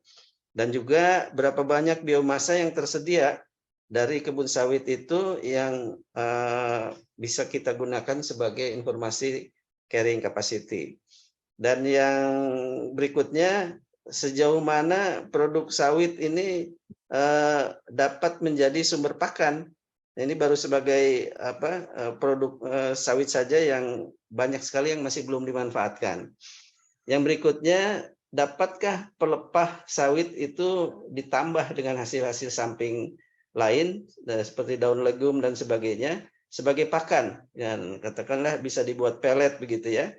Dan juga berapa banyak biomasa yang tersedia dari kebun sawit itu yang bisa kita gunakan sebagai informasi carrying capacity. Dan yang berikutnya, sejauh mana produk sawit ini dapat menjadi sumber pakan. Ini baru sebagai produk sawit saja yang banyak sekali yang masih belum dimanfaatkan. Yang berikutnya, dapatkah pelepah sawit itu ditambah dengan hasil-hasil samping lain seperti daun legum dan sebagainya sebagai pakan, dan katakanlah bisa dibuat pelet begitu ya.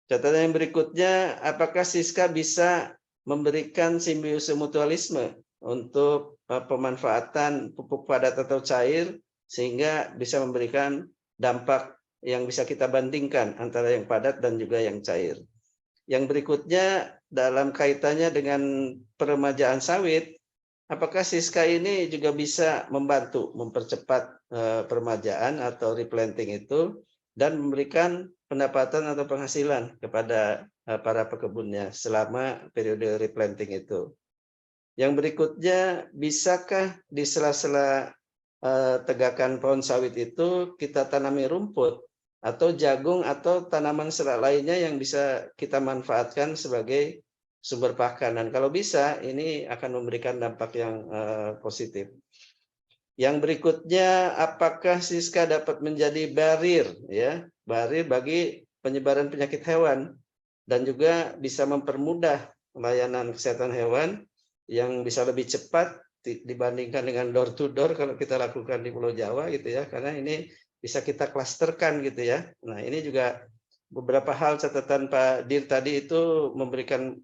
Catatan yang berikutnya, apakah Siska bisa memberikan simbiosis mutualisme untuk pemanfaatan pupuk padat atau cair sehingga bisa memberikan dampak yang bisa kita bandingkan antara yang padat dan juga yang cair. Yang berikutnya, dalam kaitannya dengan peremajaan sawit, apakah Siska ini juga bisa membantu mempercepat peremajaan atau replanting itu dan memberikan pendapatan atau penghasilan kepada para pekebunnya selama periode replanting itu. Yang berikutnya, bisakah di sela-sela tegakan pohon sawit itu kita tanami rumput atau jagung atau tanaman serat lainnya yang bisa kita manfaatkan sebagai sumber pakan, dan kalau bisa ini akan memberikan dampak yang positif. Yang berikutnya, apakah Siska dapat menjadi barrier bagi penyebaran penyakit hewan dan juga bisa mempermudah layanan kesehatan hewan yang bisa lebih cepat dibandingkan dengan door to door kalau kita lakukan di Pulau Jawa gitu ya, karena ini bisa kita klasterkan gitu ya. Nah, ini juga beberapa hal catatan Pak Dir tadi itu memberikan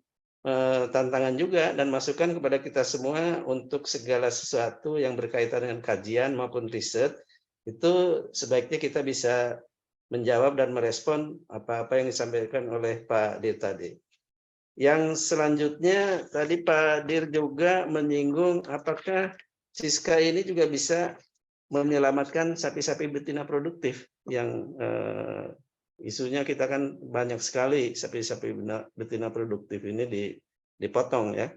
tantangan juga dan masukan kepada kita semua untuk segala sesuatu yang berkaitan dengan kajian maupun riset, itu sebaiknya kita bisa menjawab dan merespon apa-apa yang disampaikan oleh Pak Dir tadi. Yang selanjutnya, tadi Pak Dir juga menyinggung apakah Siska ini juga bisa menyelamatkan sapi-sapi betina produktif yang isunya kita kan banyak sekali sapi-sapi betina produktif ini dipotong ya.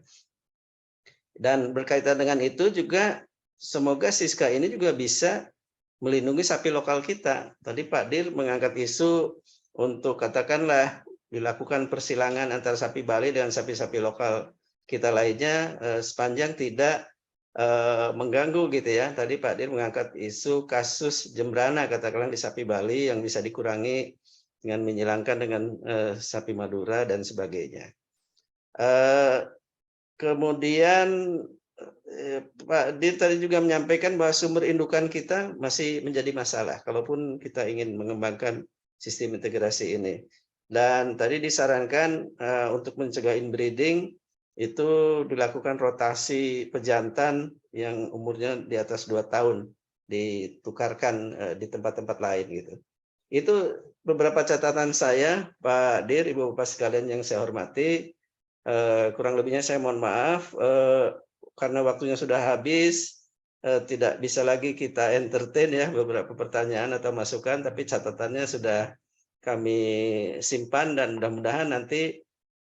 Dan berkaitan dengan itu juga semoga Siska ini juga bisa melindungi sapi lokal kita. Tadi Pak Dir mengangkat isu untuk katakanlah dilakukan persilangan antara sapi Bali dengan sapi-sapi lokal kita lainnya sepanjang tidak mengganggu gitu ya. Tadi Pak Dir mengangkat isu kasus jembrana katakanlah di sapi Bali yang bisa dikurangi dengan menyilangkan dengan sapi Madura dan sebagainya. Kemudian Pak Dir tadi juga menyampaikan bahwa sumber indukan kita masih menjadi masalah kalaupun kita ingin mengembangkan sistem integrasi ini. Dan tadi disarankan untuk mencegah inbreeding itu dilakukan rotasi pejantan yang umurnya di atas 2 tahun, ditukarkan di tempat-tempat lain gitu. Itu beberapa catatan saya, Pak Dir, Ibu Bapak sekalian yang saya hormati. Kurang lebihnya saya mohon maaf karena waktunya sudah habis, tidak bisa lagi kita entertain ya beberapa pertanyaan atau masukan, tapi catatannya sudah kami simpan dan mudah-mudahan nanti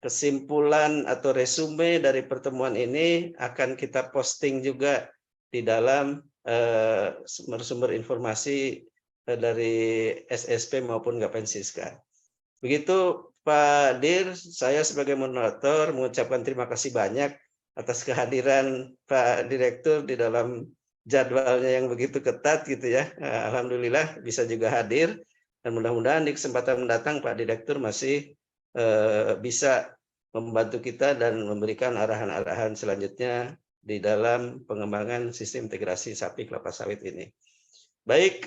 kesimpulan atau resume dari pertemuan ini akan kita posting juga di dalam sumber-sumber informasi dari SSP maupun Gapen Siska. Begitu Pak Dir, saya sebagai moderator mengucapkan terima kasih banyak atas kehadiran Pak Direktur di dalam jadwalnya yang begitu ketat gitu ya. Alhamdulillah bisa juga hadir dan mudah-mudahan di kesempatan mendatang Pak Direktur masih bisa membantu kita dan memberikan arahan-arahan selanjutnya di dalam pengembangan sistem integrasi sapi kelapa sawit ini. Baik,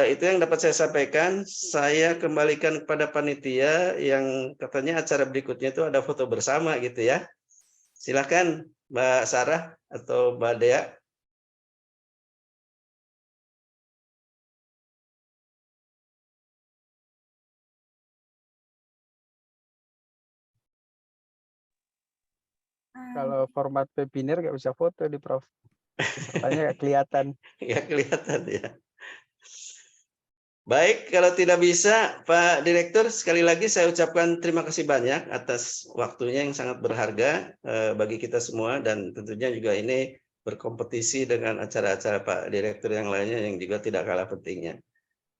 itu yang dapat saya sampaikan. Saya kembalikan kepada panitia yang katanya acara berikutnya itu ada foto bersama gitu ya. Silakan Mbak Sarah atau Mbak Dea. Kalau format webinar nggak bisa foto di Prof. Pesertanya nggak kelihatan. Nggak kelihatan ya. Baik, kalau tidak bisa, Pak Direktur, sekali lagi saya ucapkan terima kasih banyak atas waktunya yang sangat berharga bagi kita semua dan tentunya juga ini berkompetisi dengan acara-acara Pak Direktur yang lainnya yang juga tidak kalah pentingnya.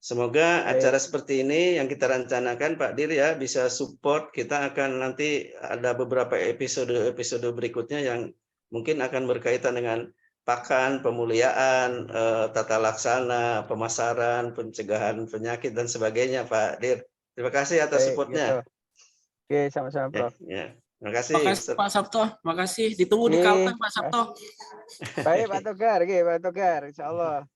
Semoga acara seperti ini yang kita rencanakan Pak Dir ya bisa support. Kita akan nanti ada beberapa episode berikutnya yang mungkin akan berkaitan dengan pakan, pemuliaan, tata laksana, pemasaran, pencegahan penyakit dan sebagainya Pak Dir. Terima kasih atas supportnya. Gitu. Oke, sama-sama Prof. Ya. Terima kasih. Terima kasih Pak Sabto. Terima kasih. Ditunggu di Kalteng Pak Sabto. Baik Pak Togar, Pak Togar, insya Allah.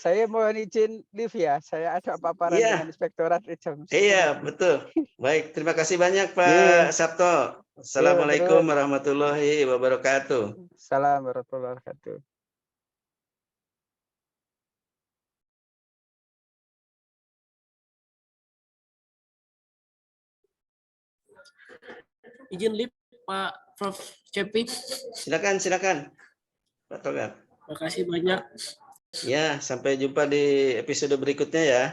Saya mohon izin live ya, saya ada paparan dengan Inspektorat jam 10. Iya, betul. Baik, terima kasih banyak Pak Sabto. Assalamualaikum warahmatullahi wabarakatuh. Assalamualaikum warahmatullahi wabarakatuh. Izin live Pak Prof. Cepi. Silakan Pak Togar. Terima kasih banyak. Ya, sampai jumpa di episode berikutnya ya.